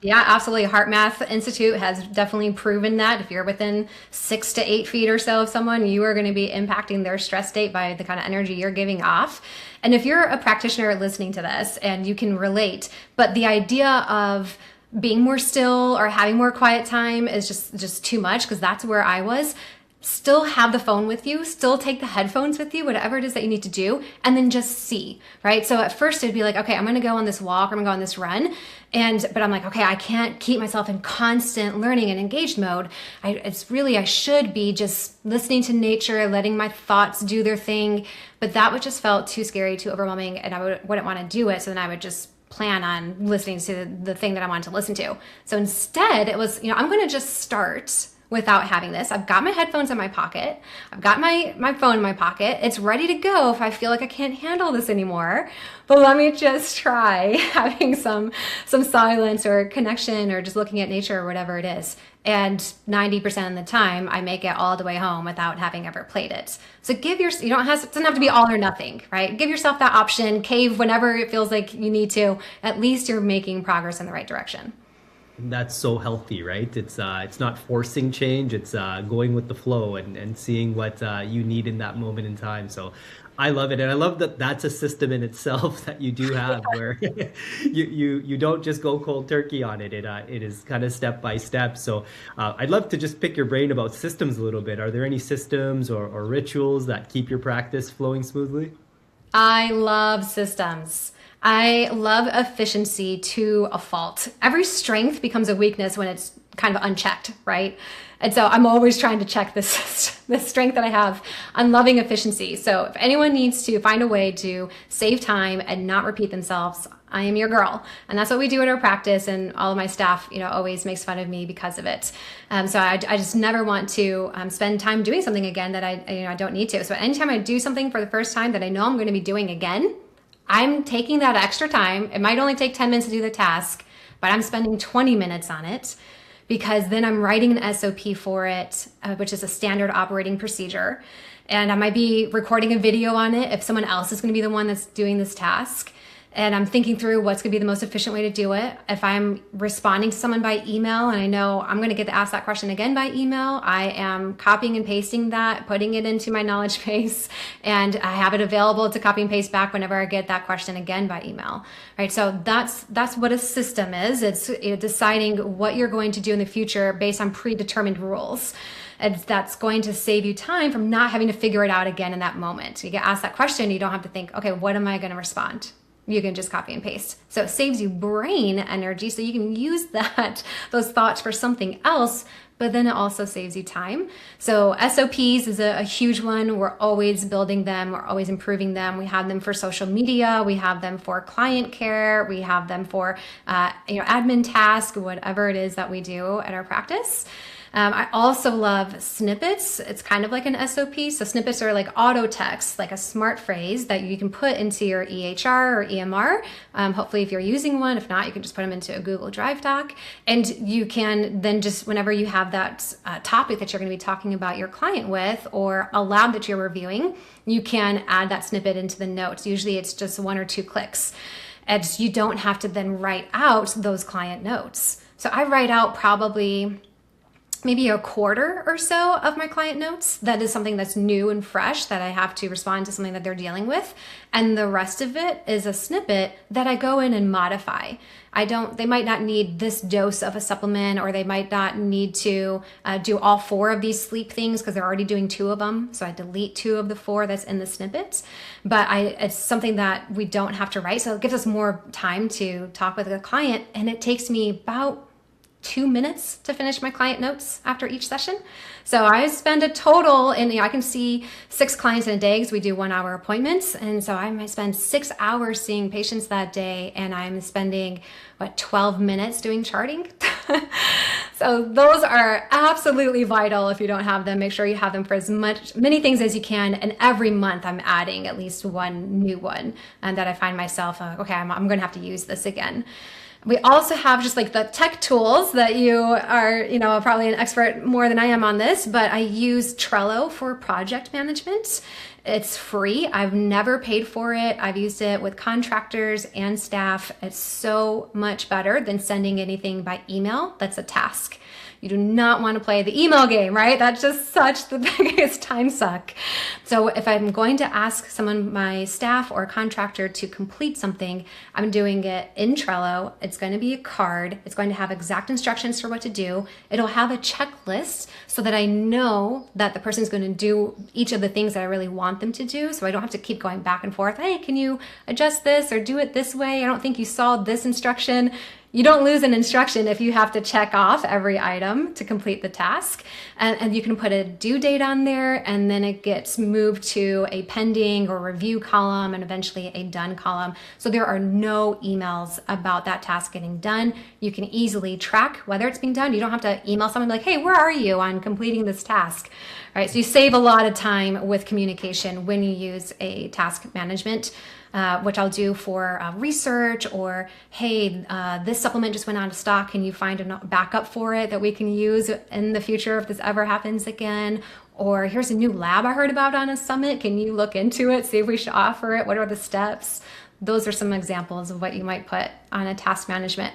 Yeah, absolutely. Heart Math Institute has definitely proven that if you're within 6 to 8 feet or so of someone, you are going to be impacting their stress state by the kind of energy you're giving off. And if you're a practitioner listening to this and you can relate, but the idea of being more still or having more quiet time is just too much, because that's where I was. Still have the phone with you, still take the headphones with you, whatever it is that you need to do, and then just see, right? So at first it'd be like, okay, I'm going to go on this walk, or I'm going to go on this run. But I'm like, okay, I can't keep myself in constant learning and engaged mode. I should be just listening to nature, letting my thoughts do their thing. But that would just felt too scary, too overwhelming, and I wouldn't want to do it. So then I would just plan on listening to the thing that I wanted to listen to. So instead it was, I'm going to just start without having this. I've got my headphones in my pocket. I've got my phone in my pocket. It's ready to go if I feel like I can't handle this anymore. But let me just try having some silence or connection or just looking at nature or whatever it is. And 90% of the time, I make it all the way home without having ever played it. So it doesn't have to be all or nothing, right? Give yourself that option. Cave whenever it feels like you need to. At least you're making progress in the right direction. That's so healthy, right? It's not forcing change. It's going with the flow and seeing what you need in that moment in time. So I love it. And I love that that's a system in itself that you do have where you don't just go cold turkey on it. It is kind of step by step. So I'd love to just pick your brain about systems a little bit. Are there any systems or rituals that keep your practice flowing smoothly? I love systems. I love efficiency to a fault. Every strength becomes a weakness when it's kind of unchecked, right? And so I'm always trying to check this strength that I have. I'm loving efficiency. So if anyone needs to find a way to save time and not repeat themselves, I am your girl. And that's what we do at our practice. And all of my staff, always makes fun of me because of it. So I just never want to spend time doing something again that I don't need to. So anytime I do something for the first time that I know I'm going to be doing again, I'm taking that extra time. It might only take 10 minutes to do the task, but I'm spending 20 minutes on it, because then I'm writing an SOP for it, which is a standard operating procedure. And I might be recording a video on it if someone else is going to be the one that's doing this task. And I'm thinking through what's going to be the most efficient way to do it. If I'm responding to someone by email and I know I'm going to get asked that question again by email, I am copying and pasting that, putting it into my knowledge base, and I have it available to copy and paste back whenever I get that question again by email. Right? So that's what a system is. It's deciding what you're going to do in the future based on predetermined rules. And that's going to save you time from not having to figure it out again in that moment. You get asked that question, you don't have to think, okay, what am I going to respond? You can just copy and paste. So it saves you brain energy, so you can use those thoughts for something else, but then it also saves you time. So SOPs is a huge one. We're always building them. We're always improving them. We have them for social media. We have them for client care. We have them for admin tasks, whatever it is that we do at our practice. I also love snippets. It's kind of like an SOP. So snippets are like auto text, like a smart phrase that you can put into your EHR or EMR. Hopefully if you're using one, if not, you can just put them into a Google Drive doc. And you can then just, whenever you have that topic that you're going to be talking about your client with, or a lab that you're reviewing, you can add that snippet into the notes. Usually it's just 1 or 2 clicks. And you don't have to then write out those client notes. So I write out probably maybe a quarter or so of my client notes. That is something that's new and fresh that I have to respond to something that they're dealing with. And the rest of it is a snippet that I go in and modify. They might not need this dose of a supplement, or they might not need to do all 4 of these sleep things because they're already doing 2 of them. So I delete 2 of the 4 that's in the snippets, but it's something that we don't have to write. So it gives us more time to talk with the client. And it takes me about 2 minutes to finish my client notes after each session. So I spend a total, and I can see 6 clients in a day because we do 1-hour appointments. And so I might spend 6 hours seeing patients that day, and I'm spending 12 minutes doing charting. So those are absolutely vital. If you don't have them, make sure you have them for many things as you can. And every month I'm adding at least one new one, and that I find myself, okay, I'm going to have to use this again. We also have just like the tech tools that you are, probably an expert more than I am on this, but I use Trello for project management. It's free. I've never paid for it. I've used it with contractors and staff. It's so much better than sending anything by email. That's a task. You do not want to play the email game, right? That's just such the biggest time suck. So if I'm going to ask someone, my staff or contractor, to complete something, I'm doing it in Trello. It's going to be a card. It's going to have exact instructions for what to do. It'll have a checklist so that I know that the person's going to do each of the things that I really want them to do. So I don't have to keep going back and forth. Hey, can you adjust this or do it this way? I don't think you saw this instruction. You don't lose an instruction if you have to check off every item to complete the task. And you can put a due date on there, and then it gets moved to a pending or review column and eventually a done column. So there are no emails about that task getting done. You can easily track whether it's being done. You don't have to email someone like, hey, where are you on completing this task? Right? So you save a lot of time with communication when you use a task management, which I'll do for research, or, hey, this supplement just went out of stock. Can you find a backup for it that we can use in the future if this ever happens again? Or here's a new lab I heard about on a summit. Can you look into it, see if we should offer it? What are the steps? Those are some examples of what you might put on a task management.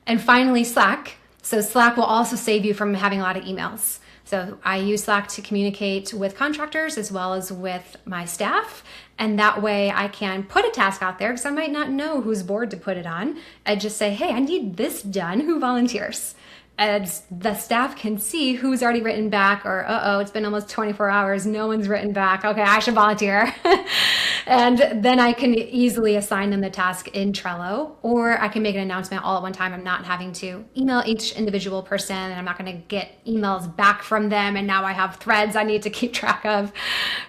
And finally, Slack. So Slack will also save you from having a lot of emails. So I use Slack to communicate with contractors as well as with my staff. And that way I can put a task out there because I might not know whose board to put it on. I just say, hey, I need this done. Who volunteers? And the staff can see who's already written back, or, it's been almost 24 hours. No one's written back. Okay, I should volunteer. And then I can easily assign them the task in Trello, or I can make an announcement all at one time. I'm not having to email each individual person, and I'm not going to get emails back from them. And now I have threads I need to keep track of,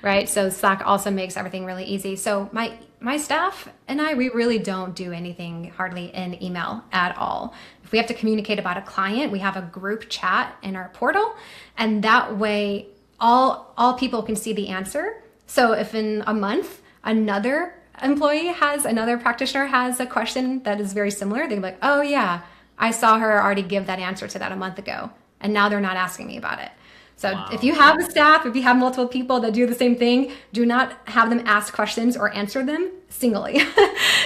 right? So Slack also makes everything really easy. So my staff and we really don't do anything hardly in email at all. If we have to communicate about a client, we have a group chat in our portal, and that way all people can see the answer. So if in a month another practitioner has a question that is very similar, they're like, oh yeah, I saw her already give that answer to that a month ago, and now they're not asking me about it. So wow. If you have a staff, if you have multiple people that do the same thing, do not have them ask questions or answer them singly.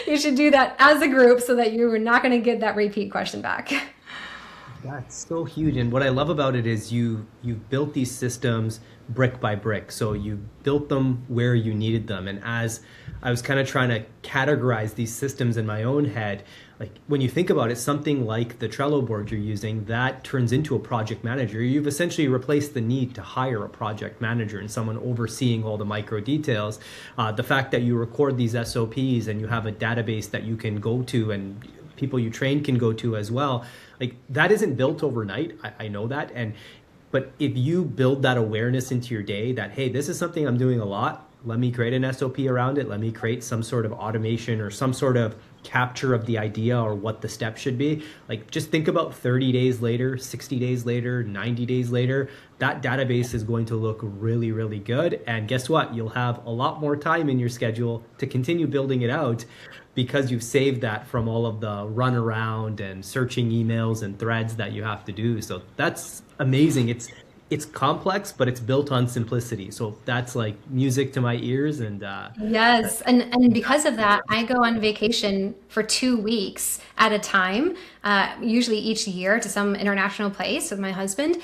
You should do that as a group so that you're not going to get that repeat question back. That's so huge. And what I love about it is you've built these systems brick by brick. So you built them where you needed them. And as I was kind of trying to categorize these systems in my own head, like when you think about it, something like the Trello board you're using, that turns into a project manager. You've essentially replaced the need to hire a project manager and someone overseeing all the micro details. The fact that you record these SOPs and you have a database that you can go to and people you train can go to as well, like that isn't built overnight. I know that. But if you build that awareness into your day that, hey, this is something I'm doing a lot, let me create an SOP around it. Let me create some sort of automation or some sort of capture of the idea or what the steps should be. Like just think about 30 days later, 60 days later, 90 days later, that database is going to look really, really good. And guess what? You'll have a lot more time in your schedule to continue building it out because you've saved that from all of the run around and searching emails and threads that you have to do. So that's amazing. It's complex, but it's built on simplicity. So that's like music to my ears. And yes, and because of that, I go on vacation for 2 weeks at a time, usually each year to some international place with my husband.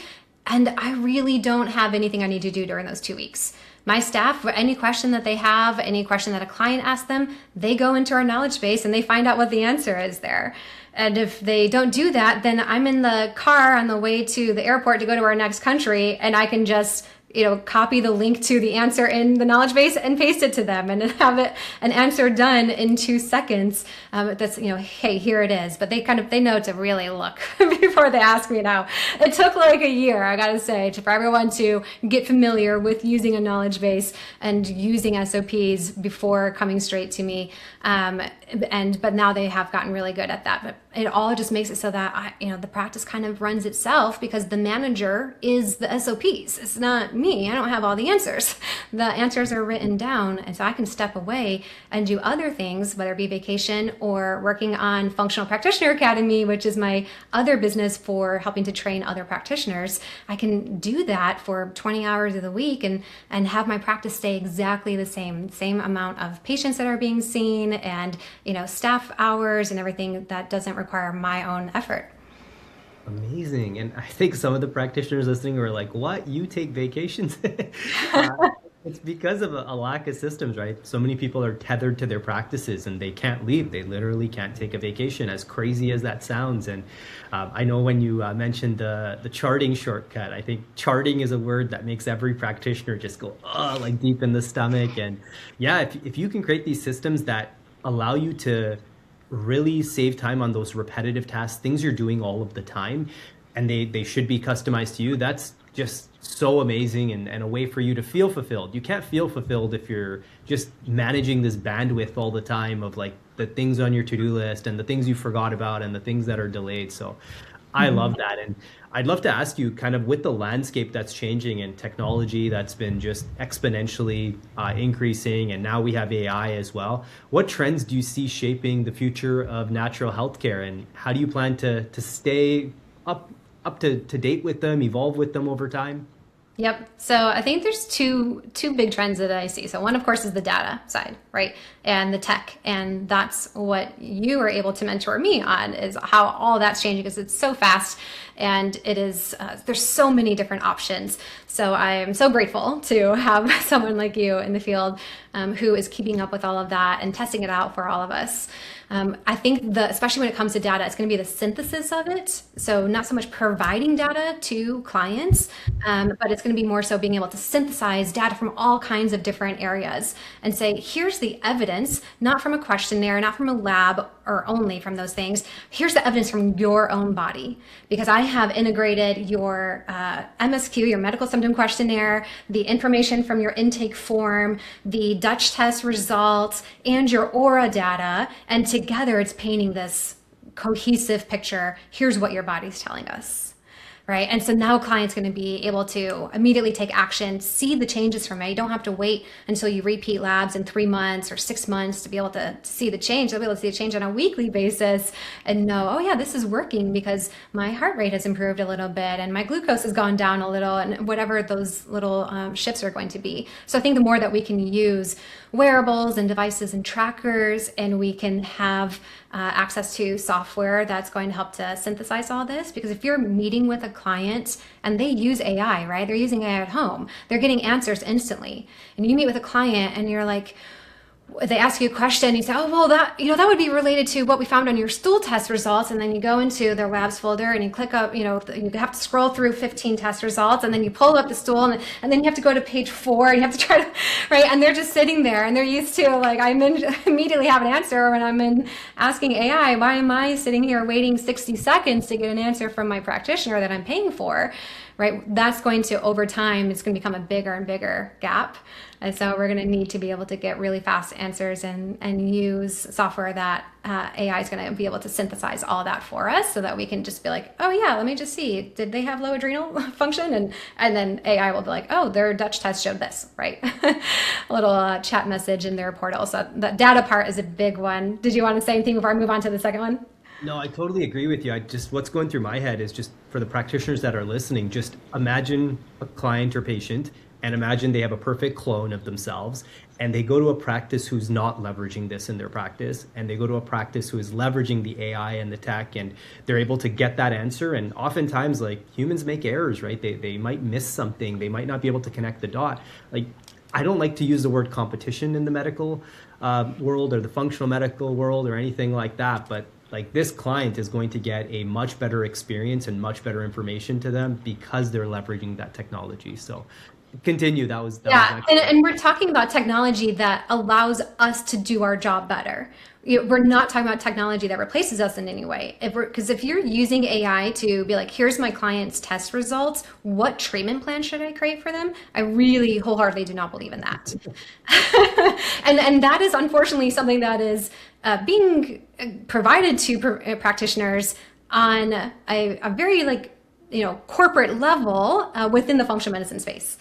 And I really don't have anything I need to do during those 2 weeks. My staff, any question that they have, any question that a client asks them, they go into our knowledge base and they find out what the answer is there. And if they don't do that, then I'm in the car on the way to the airport to go to our next country, and I can just copy the link to the answer in the knowledge base and paste it to them and have it an answer done in 2 seconds. That's, hey, here it is. But they know to really look before they ask me now. It took like a year, I gotta say, for everyone to get familiar with using a knowledge base and using SOPs before coming straight to me. But now they have gotten really good at that. But it all just makes it so that the practice kind of runs itself, because the manager is the SOPs. It's not me. I don't have all the answers. The answers are written down, and so I can step away and do other things, whether it be vacation or working on Functional Practitioner Academy, which is my other business for helping to train other practitioners. I can do that for 20 hours of the week and have my practice stay exactly the same amount of patients that are being seen, and staff hours and everything that doesn't require my own effort. Amazing. And I think some of the practitioners listening are like, what? You take vacations? It's because of a lack of systems, right? So many people are tethered to their practices and they can't leave. They literally can't take a vacation, as crazy as that sounds. And I know when you mentioned the charting shortcut, I think charting is a word that makes every practitioner just go, like deep in the stomach. And yeah, if you can create these systems that allow you to really save time on those repetitive tasks, things you're doing all of the time, and they should be customized to you, that's just so amazing, and a way for you to feel fulfilled. You can't feel fulfilled if you're just managing this bandwidth all the time of like the things on your to-do list and the things you forgot about and the things that are delayed. So I love that. And I'd love to ask you, kind of with the landscape that's changing and technology that's been just exponentially increasing, and now we have AI as well, what trends do you see shaping the future of natural healthcare, and how do you plan to stay up to date with them, evolve with them over time? Yep. So I think there's two big trends that I see. So one, of course, is the data side, right? And the tech. And that's what you were able to mentor me on, is how all that's changing, because it's so fast, and it is, there's so many different options. So I am so grateful to have someone like you in the field who is keeping up with all of that and testing it out for all of us. I think especially when it comes to data, it's going to be the synthesis of it. So not so much providing data to clients, but it's going to be more so being able to synthesize data from all kinds of different areas and say, here's the evidence, not from a questionnaire, not from a lab, or only from those things. Here's the evidence from your own body, because I have integrated your MSQ, your medical symptom questionnaire, the information from your intake form, the Dutch test results, and your aura data, and together it's painting this cohesive picture. Here's what your body's telling us. Right. And so now a client's going to be able to immediately take action, see the changes from it. You don't have to wait until you repeat labs in 3 months or 6 months to be able to see the change. They'll be able to see a change on a weekly basis and know, oh yeah, this is working because my heart rate has improved a little bit and my glucose has gone down a little, and whatever those little shifts are going to be. So I think the more that we can use wearables and devices and trackers, and we can have access to software that's going to help to synthesize all this. Because if you're meeting with a client and they use AI, right? They're using AI at home. They're getting answers instantly. And you meet with a client and you're like, they ask you a question, you say, oh, well, that would be related to what we found on your stool test results. And then you go into their labs folder and you click up, you have to scroll through 15 test results, and then you pull up the stool, and then you have to go to page 4 and you have to try to, right? And they're just sitting there and they're used to, like, immediately have an answer when I'm asking AI, why am I sitting here waiting 60 seconds to get an answer from my practitioner that I'm paying for? Right? That's going to, over time, it's going to become a bigger and bigger gap. And so we're going to need to be able to get really fast answers and use software that AI is going to be able to synthesize all that for us, so that we can just be like, oh yeah, let me just see, did they have low adrenal function? And then AI will be like, oh, their Dutch test showed this, right? A little chat message in their portal. So the data part is a big one. Did you want to say anything before I move on to the second one? No, I totally agree with you. What's going through my head is just for the practitioners that are listening, just imagine a client or patient and imagine they have a perfect clone of themselves. and they go to a practice who's not leveraging this in their practice, and they go to a practice who is leveraging the AI and the tech, and they're able to get that answer. And oftentimes, like, humans make errors, right? They might miss something. They might not be able to connect the dot. Like, I don't like to use the word competition in the medical world or the functional medical world or anything like that, but like, this client is going to get a much better experience and much better information to them because they're leveraging that technology. So continue. That was Yeah, and we're talking about technology that allows us to do our job better. We're not talking about technology that replaces us in any way. Because if you're using AI to be like, here's my client's test results, what treatment plan should I create for them? I really wholeheartedly do not believe in that. And that is unfortunately something that is being provided to practitioners on a very corporate level within the functional medicine space.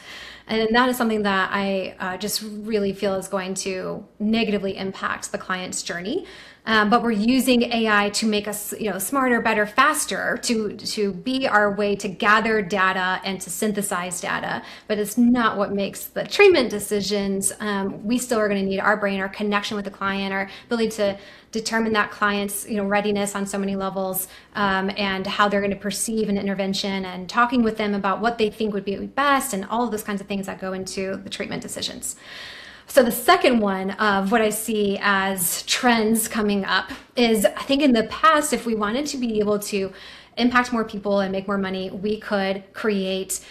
And that is something that I just really feel is going to negatively impact the client's journey. But we're using AI to make us, smarter, better, faster, to be our way to gather data and to synthesize data. But it's not what makes the treatment decisions. We still are going to need our brain, our connection with the client, our ability to determine that client's readiness on so many levels, and how they're going to perceive an intervention, and talking with them about what they think would be best, and all of those kinds of things that go into the treatment decisions. So the second one of what I see as trends coming up is, I think in the past, if we wanted to be able to impact more people and make more money, we could create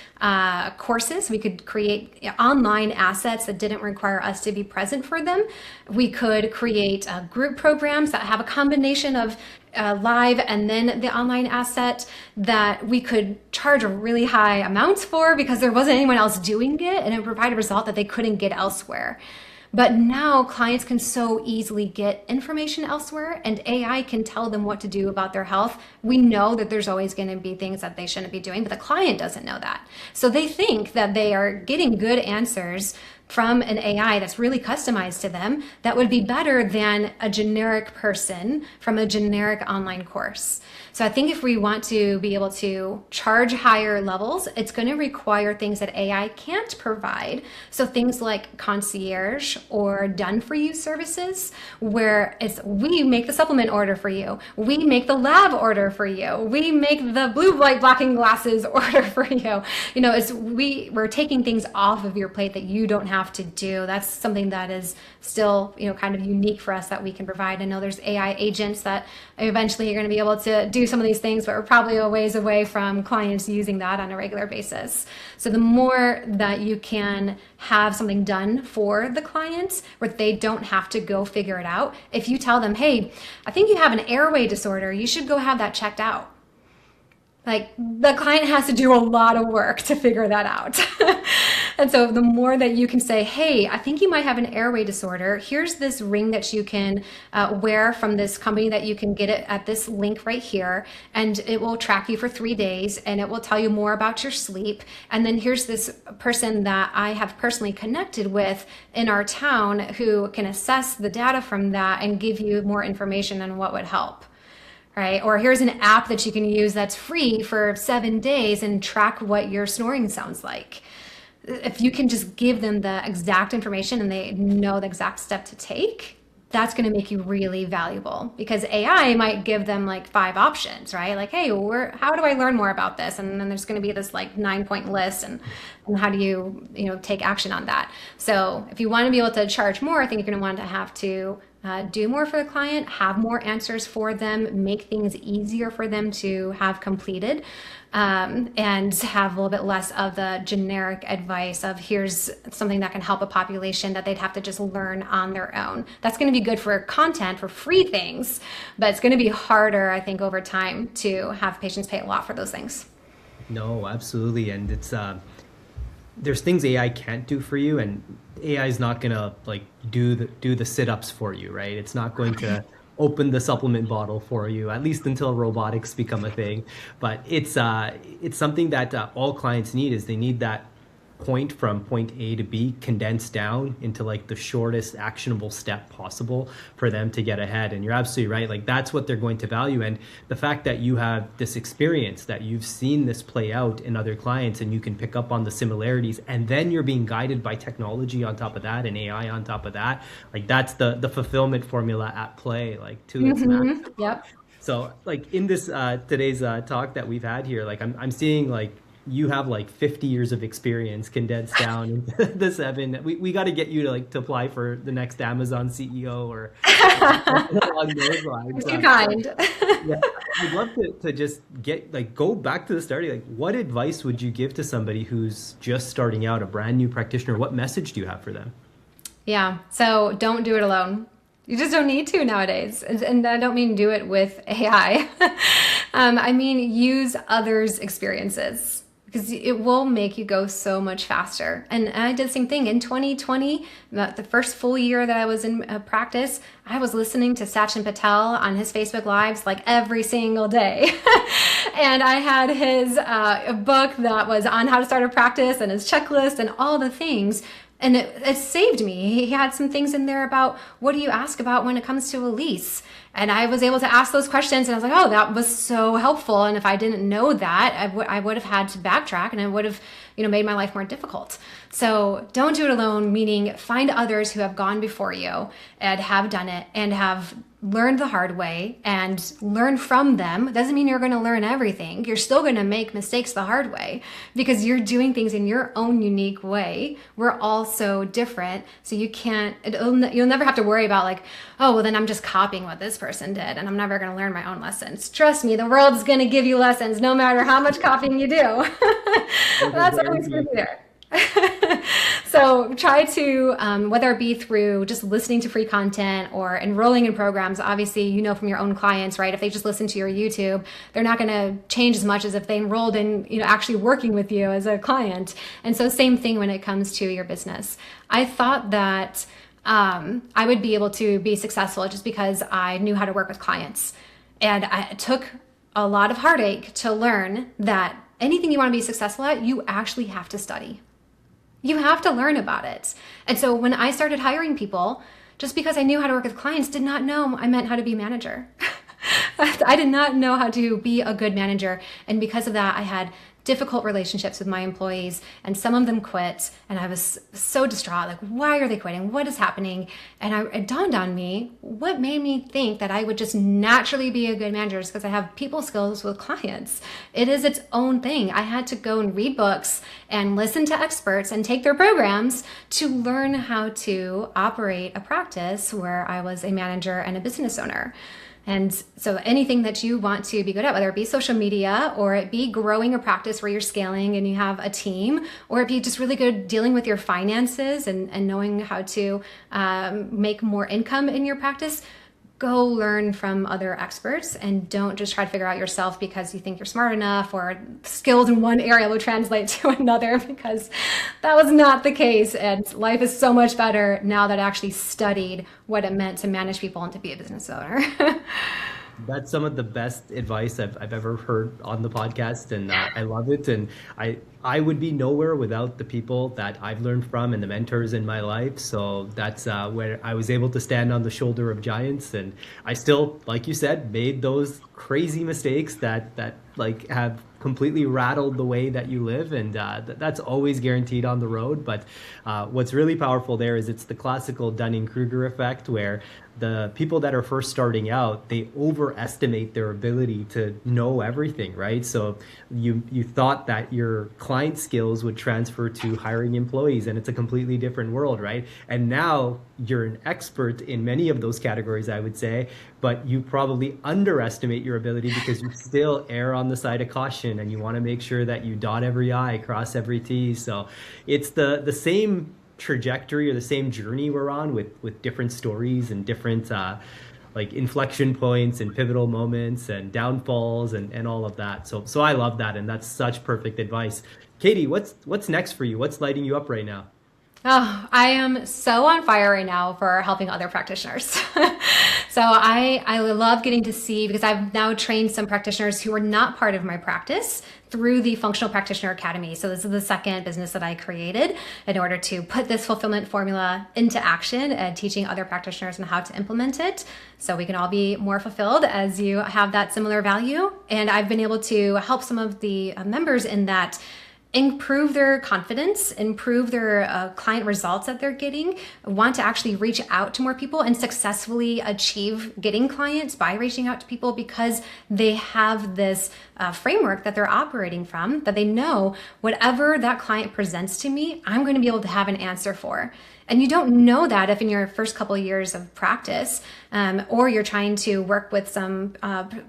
courses. We could create online assets that didn't require us to be present for them. We could create group programs that have a combination of live and then the online asset that we could charge really high amounts for because there wasn't anyone else doing it, and it provided a result that they couldn't get elsewhere. But now clients can so easily get information elsewhere, and AI can tell them what to do about their health. We know that there's always going to be things that they shouldn't be doing, but the client doesn't know that. So they think that they are getting good answers from an AI that's really customized to them that would be better than a generic person from a generic online course. So I think if we want to be able to charge higher levels, it's going to require things that AI can't provide. So things like concierge or done for you services, where it's we make the supplement order for you, we make the lab order for you, we make the blue light blocking glasses order for you. We're taking things off of your plate that you don't have to do. That's something that is still, kind of unique for us that we can provide. I know there's AI agents that eventually you're going to be able to do some of these things, but we're probably a ways away from clients using that on a regular basis. So the more that you can have something done for the clients where they don't have to go figure it out. If you tell them, hey, I think you have an airway disorder, you should go have that checked out. Like, the client has to do a lot of work to figure that out. And so the more that you can say, hey, I think you might have an airway disorder. Here's this ring that you can wear from this company that you can get it at this link right here. And it will track you for 3 days, and it will tell you more about your sleep. And then here's this person that I have personally connected with in our town who can assess the data from that and give you more information on what would help. Right? Or here's an app that you can use that's free for 7 days and track what your snoring sounds like. If you can just give them the exact information and they know the exact step to take, that's going to make you really valuable, because AI might give them like 5 options, right? Like, hey, how do I learn more about this? And then there's going to be this like 9-point list, and how do you take action on that? So if you want to be able to charge more, I think you're going to want to have to do more for the client, have more answers for them, make things easier for them to have completed, and have a little bit less of the generic advice of here's something that can help a population that they'd have to just learn on their own. That's going to be good for content, for free things, but it's going to be harder, I think, over time to have patients pay a lot for those things. No, absolutely. And it's there's things AI can't do for you, and AI is not gonna like do the sit-ups for you, right? It's not going to open the supplement bottle for you, at least until robotics become a thing. But it's something that all clients need. Is they need that point from point A to B condensed down into like the shortest actionable step possible for them to get ahead. And you're absolutely right. Like that's what they're going to value. And the fact that you have this experience, that you've seen this play out in other clients and you can pick up on the similarities, and then you're being guided by technology on top of that and AI on top of that, like that's the fulfillment formula at play, like to its max. Yep. So like in this today's talk that we've had here, like I'm seeing like you have like 50 years of experience condensed down into the 7. We got to get you to like to apply for the next Amazon CEO or along those lines. Too kind. Yeah, I'd love to just get like go back to the starting. Like, what advice would you give to somebody who's just starting out, a brand new practitioner? What message do you have for them? Yeah. So don't do it alone. You just don't need to nowadays. And I don't mean do it with AI. I mean, use others' experiences because it will make you go so much faster. And I did the same thing in 2020, the first full year that I was in practice, I was listening to Sachin Patel on his Facebook Lives like every single day. And I had his book that was on how to start a practice and his checklist and all the things. And it saved me. He had some things in there about what do you ask about when it comes to a lease? And I was able to ask those questions and I was like, oh, that was so helpful. And if I didn't know that, I would have had to backtrack and I would have, made my life more difficult. So don't do it alone, meaning find others who have gone before you and have done it and have learned the hard way and learn from them. It doesn't mean you're going to learn everything. You're still going to make mistakes the hard way because you're doing things in your own unique way. We're all so different. So you'll never have to worry about like, oh, well then I'm just copying what this person did and I'm never going to learn my own lessons. Trust me, the world is going to give you lessons no matter how much copying you do. That's always going to be there. So try to, whether it be through just listening to free content or enrolling in programs, obviously, from your own clients, right? If they just listen to your YouTube, they're not going to change as much as if they enrolled in, actually working with you as a client. And so same thing when it comes to your business. I thought that I would be able to be successful just because I knew how to work with clients. And it took a lot of heartache to learn that anything you want to be successful at, you actually have to study. You have to learn about it. And so when I started hiring people, just because I knew how to work with clients, did not know I meant how to be a manager. I did not know how to be a good manager. And because of that, I had difficult relationships with my employees and some of them quit. And I was so distraught, like, why are they quitting? What is happening? And it dawned on me, what made me think that I would just naturally be a good manager is because I have people skills with clients. It is its own thing. I had to go and read books and listen to experts and take their programs to learn how to operate a practice where I was a manager and a business owner. And so anything that you want to be good at, whether it be social media or it be growing a practice where you're scaling and you have a team, or it be just really good dealing with your finances and knowing how to make more income in your practice, go learn from other experts and don't just try to figure out yourself because you think you're smart enough or skilled in one area will translate to another, because that was not the case. And life is so much better now that I actually studied what it meant to manage people and to be a business owner. That's some of the best advice I've ever heard on the podcast, and I love it. And I would be nowhere without the people that I've learned from and the mentors in my life. So that's where I was able to stand on the shoulder of giants. And I still, like you said, made those crazy mistakes that like have completely rattled the way that you live, and that's always guaranteed on the road. But what's really powerful there is it's the classical Dunning-Kruger effect, where the people that are first starting out, they overestimate their ability to know everything, right? So you thought that your client skills would transfer to hiring employees, and it's a completely different world, right? And now you're an expert in many of those categories, I would say, but you probably underestimate your ability because you still err on the side of caution and you want to make sure that you dot every I, cross every T. So it's the same trajectory or the same journey we're on with different stories and different like inflection points and pivotal moments and downfalls and all of that. So I love that, and that's such perfect advice. Katie, what's next for you? What's lighting you up right now? Oh, I am so on fire right now for helping other practitioners. So So I love getting to see, because I've now trained some practitioners who are not part of my practice through the Functional Practitioner Academy. So this is the second business that I created in order to put this fulfillment formula into action and teaching other practitioners on how to implement it so we can all be more fulfilled as you have that similar value. And I've been able to help some of the members in that improve their confidence, improve their client results that they're getting, want to actually reach out to more people and successfully achieve getting clients by reaching out to people, because they have this framework that they're operating from, that they know whatever that client presents to me, I'm going to be able to have an answer for. And you don't know that if in your first couple of years of practice, or you're trying to work with some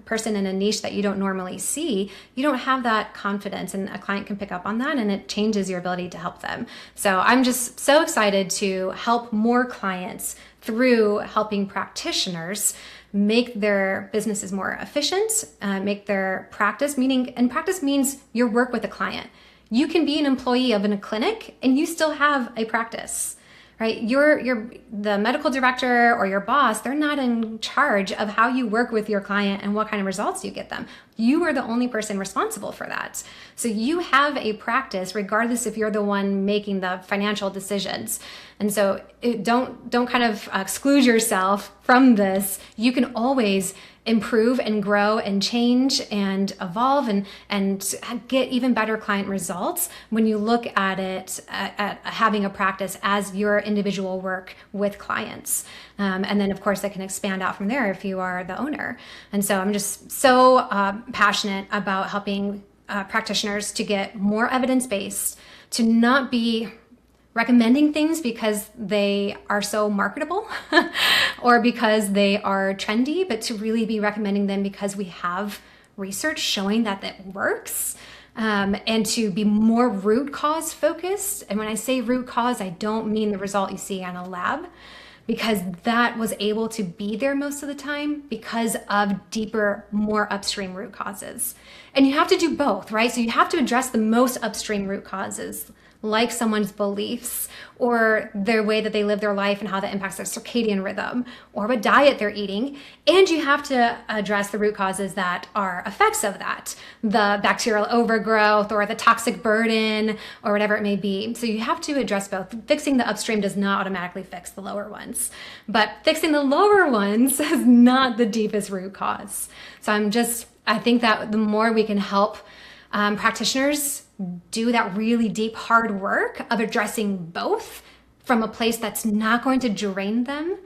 person in a niche that you don't normally see, you don't have that confidence, and a client can pick up on that, and it changes your ability to help them. So I'm just so excited to help more clients through helping practitioners make their businesses more efficient, make their practice, and practice means your work with a client. You can be an employee of a clinic and you still have a practice. Right? You're the medical director or your boss, they're not in charge of how you work with your client and what kind of results you get them. You are the only person responsible for that. So you have a practice regardless if you're the one making the financial decisions. And so don't kind of exclude yourself from this. You can always improve and grow and change and evolve and get even better client results when you look at it, at having a practice as your individual work with clients. And then of course that can expand out from there if you are the owner. And so I'm just so passionate about helping practitioners to get more evidence-based, to not be recommending things because they are so marketable or because they are trendy, but to really be recommending them because we have research showing that that works, and to be more root cause focused. And when I say root cause, I don't mean the result you see on a lab, because that was able to be there most of the time because of deeper, more upstream root causes. And you have to do both, right? So you have to address the most upstream root causes, like someone's beliefs or their way that they live their life and how that impacts their circadian rhythm or what diet they're eating. And you have to address the root causes that are effects of that, the bacterial overgrowth or the toxic burden or whatever it may be. So you have to address both. Fixing the upstream does not automatically fix the lower ones, but fixing the lower ones is not the deepest root cause. So I think that the more we can help practitioners do that really deep, hard work of addressing both from a place that's not going to drain them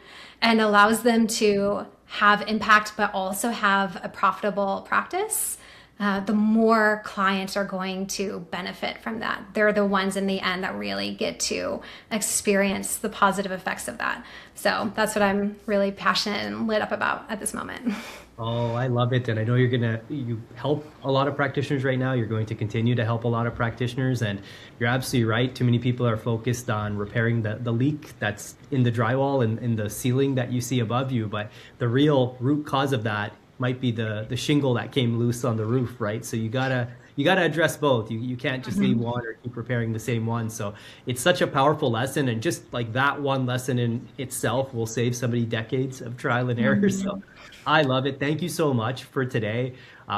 and allows them to have impact, but also have a profitable practice, the more clients are going to benefit from that. They're the ones in the end that really get to experience the positive effects of that. So that's what I'm really passionate and lit up about at this moment. Oh, I love it. And I know you help a lot of practitioners right now. You're going to continue to help a lot of practitioners. And you're absolutely right. Too many people are focused on repairing the leak that's in the drywall and in the ceiling that you see above you. But the real root cause of that might be the shingle that came loose on the roof, right? So you gotta address both. You can't just leave one or keep repairing the same one. So it's such a powerful lesson, and just like that one lesson in itself will save somebody decades of trial and error. So I love it. Thank you so much for today.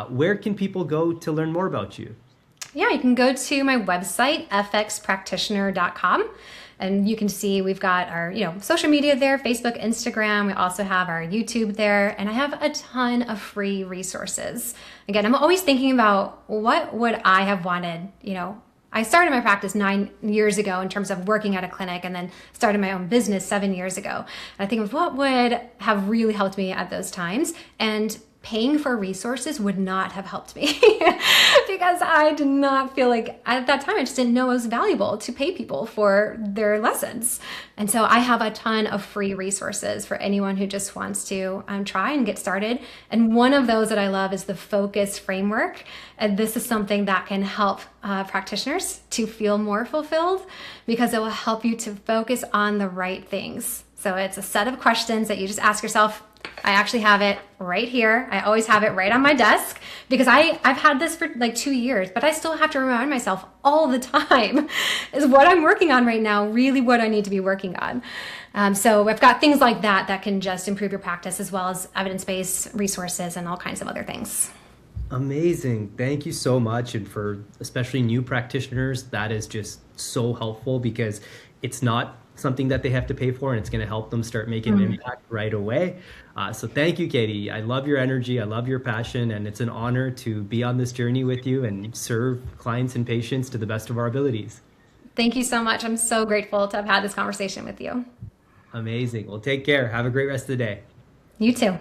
Where can people go to learn more about you? Yeah, you can go to my website, fxpractitioner.com. And you can see we've got our, social media there, Facebook, Instagram. We also have our YouTube there. And I have a ton of free resources. Again, I'm always thinking about what would I have wanted. I started my practice 9 years ago in terms of working at a clinic, and then started my own business 7 years ago. And I think of what would have really helped me at those times. And paying for resources would not have helped me because I did not feel like at that time, I just didn't know it was valuable to pay people for their lessons. And so I have a ton of free resources for anyone who just wants to try and get started. And one of those that I love is the focus framework. And this is something that can help practitioners to feel more fulfilled because it will help you to focus on the right things. So it's a set of questions that you just ask yourself I actually have it right here. I always have it right on my desk because I've had this for like 2 years, but I still have to remind myself all the time is what I'm working on right now, really what I need to be working on. So I've got things like that that can just improve your practice, as well as evidence-based resources and all kinds of other things. Amazing. Thank you so much. And for especially new practitioners, that is just so helpful because it's not something that they have to pay for, and it's going to help them start making an impact right away. So thank you, Katie. I love your energy. I love your passion. And it's an honor to be on this journey with you and serve clients and patients to the best of our abilities. Thank you so much. I'm so grateful to have had this conversation with you. Amazing. Well, take care. Have a great rest of the day. You too.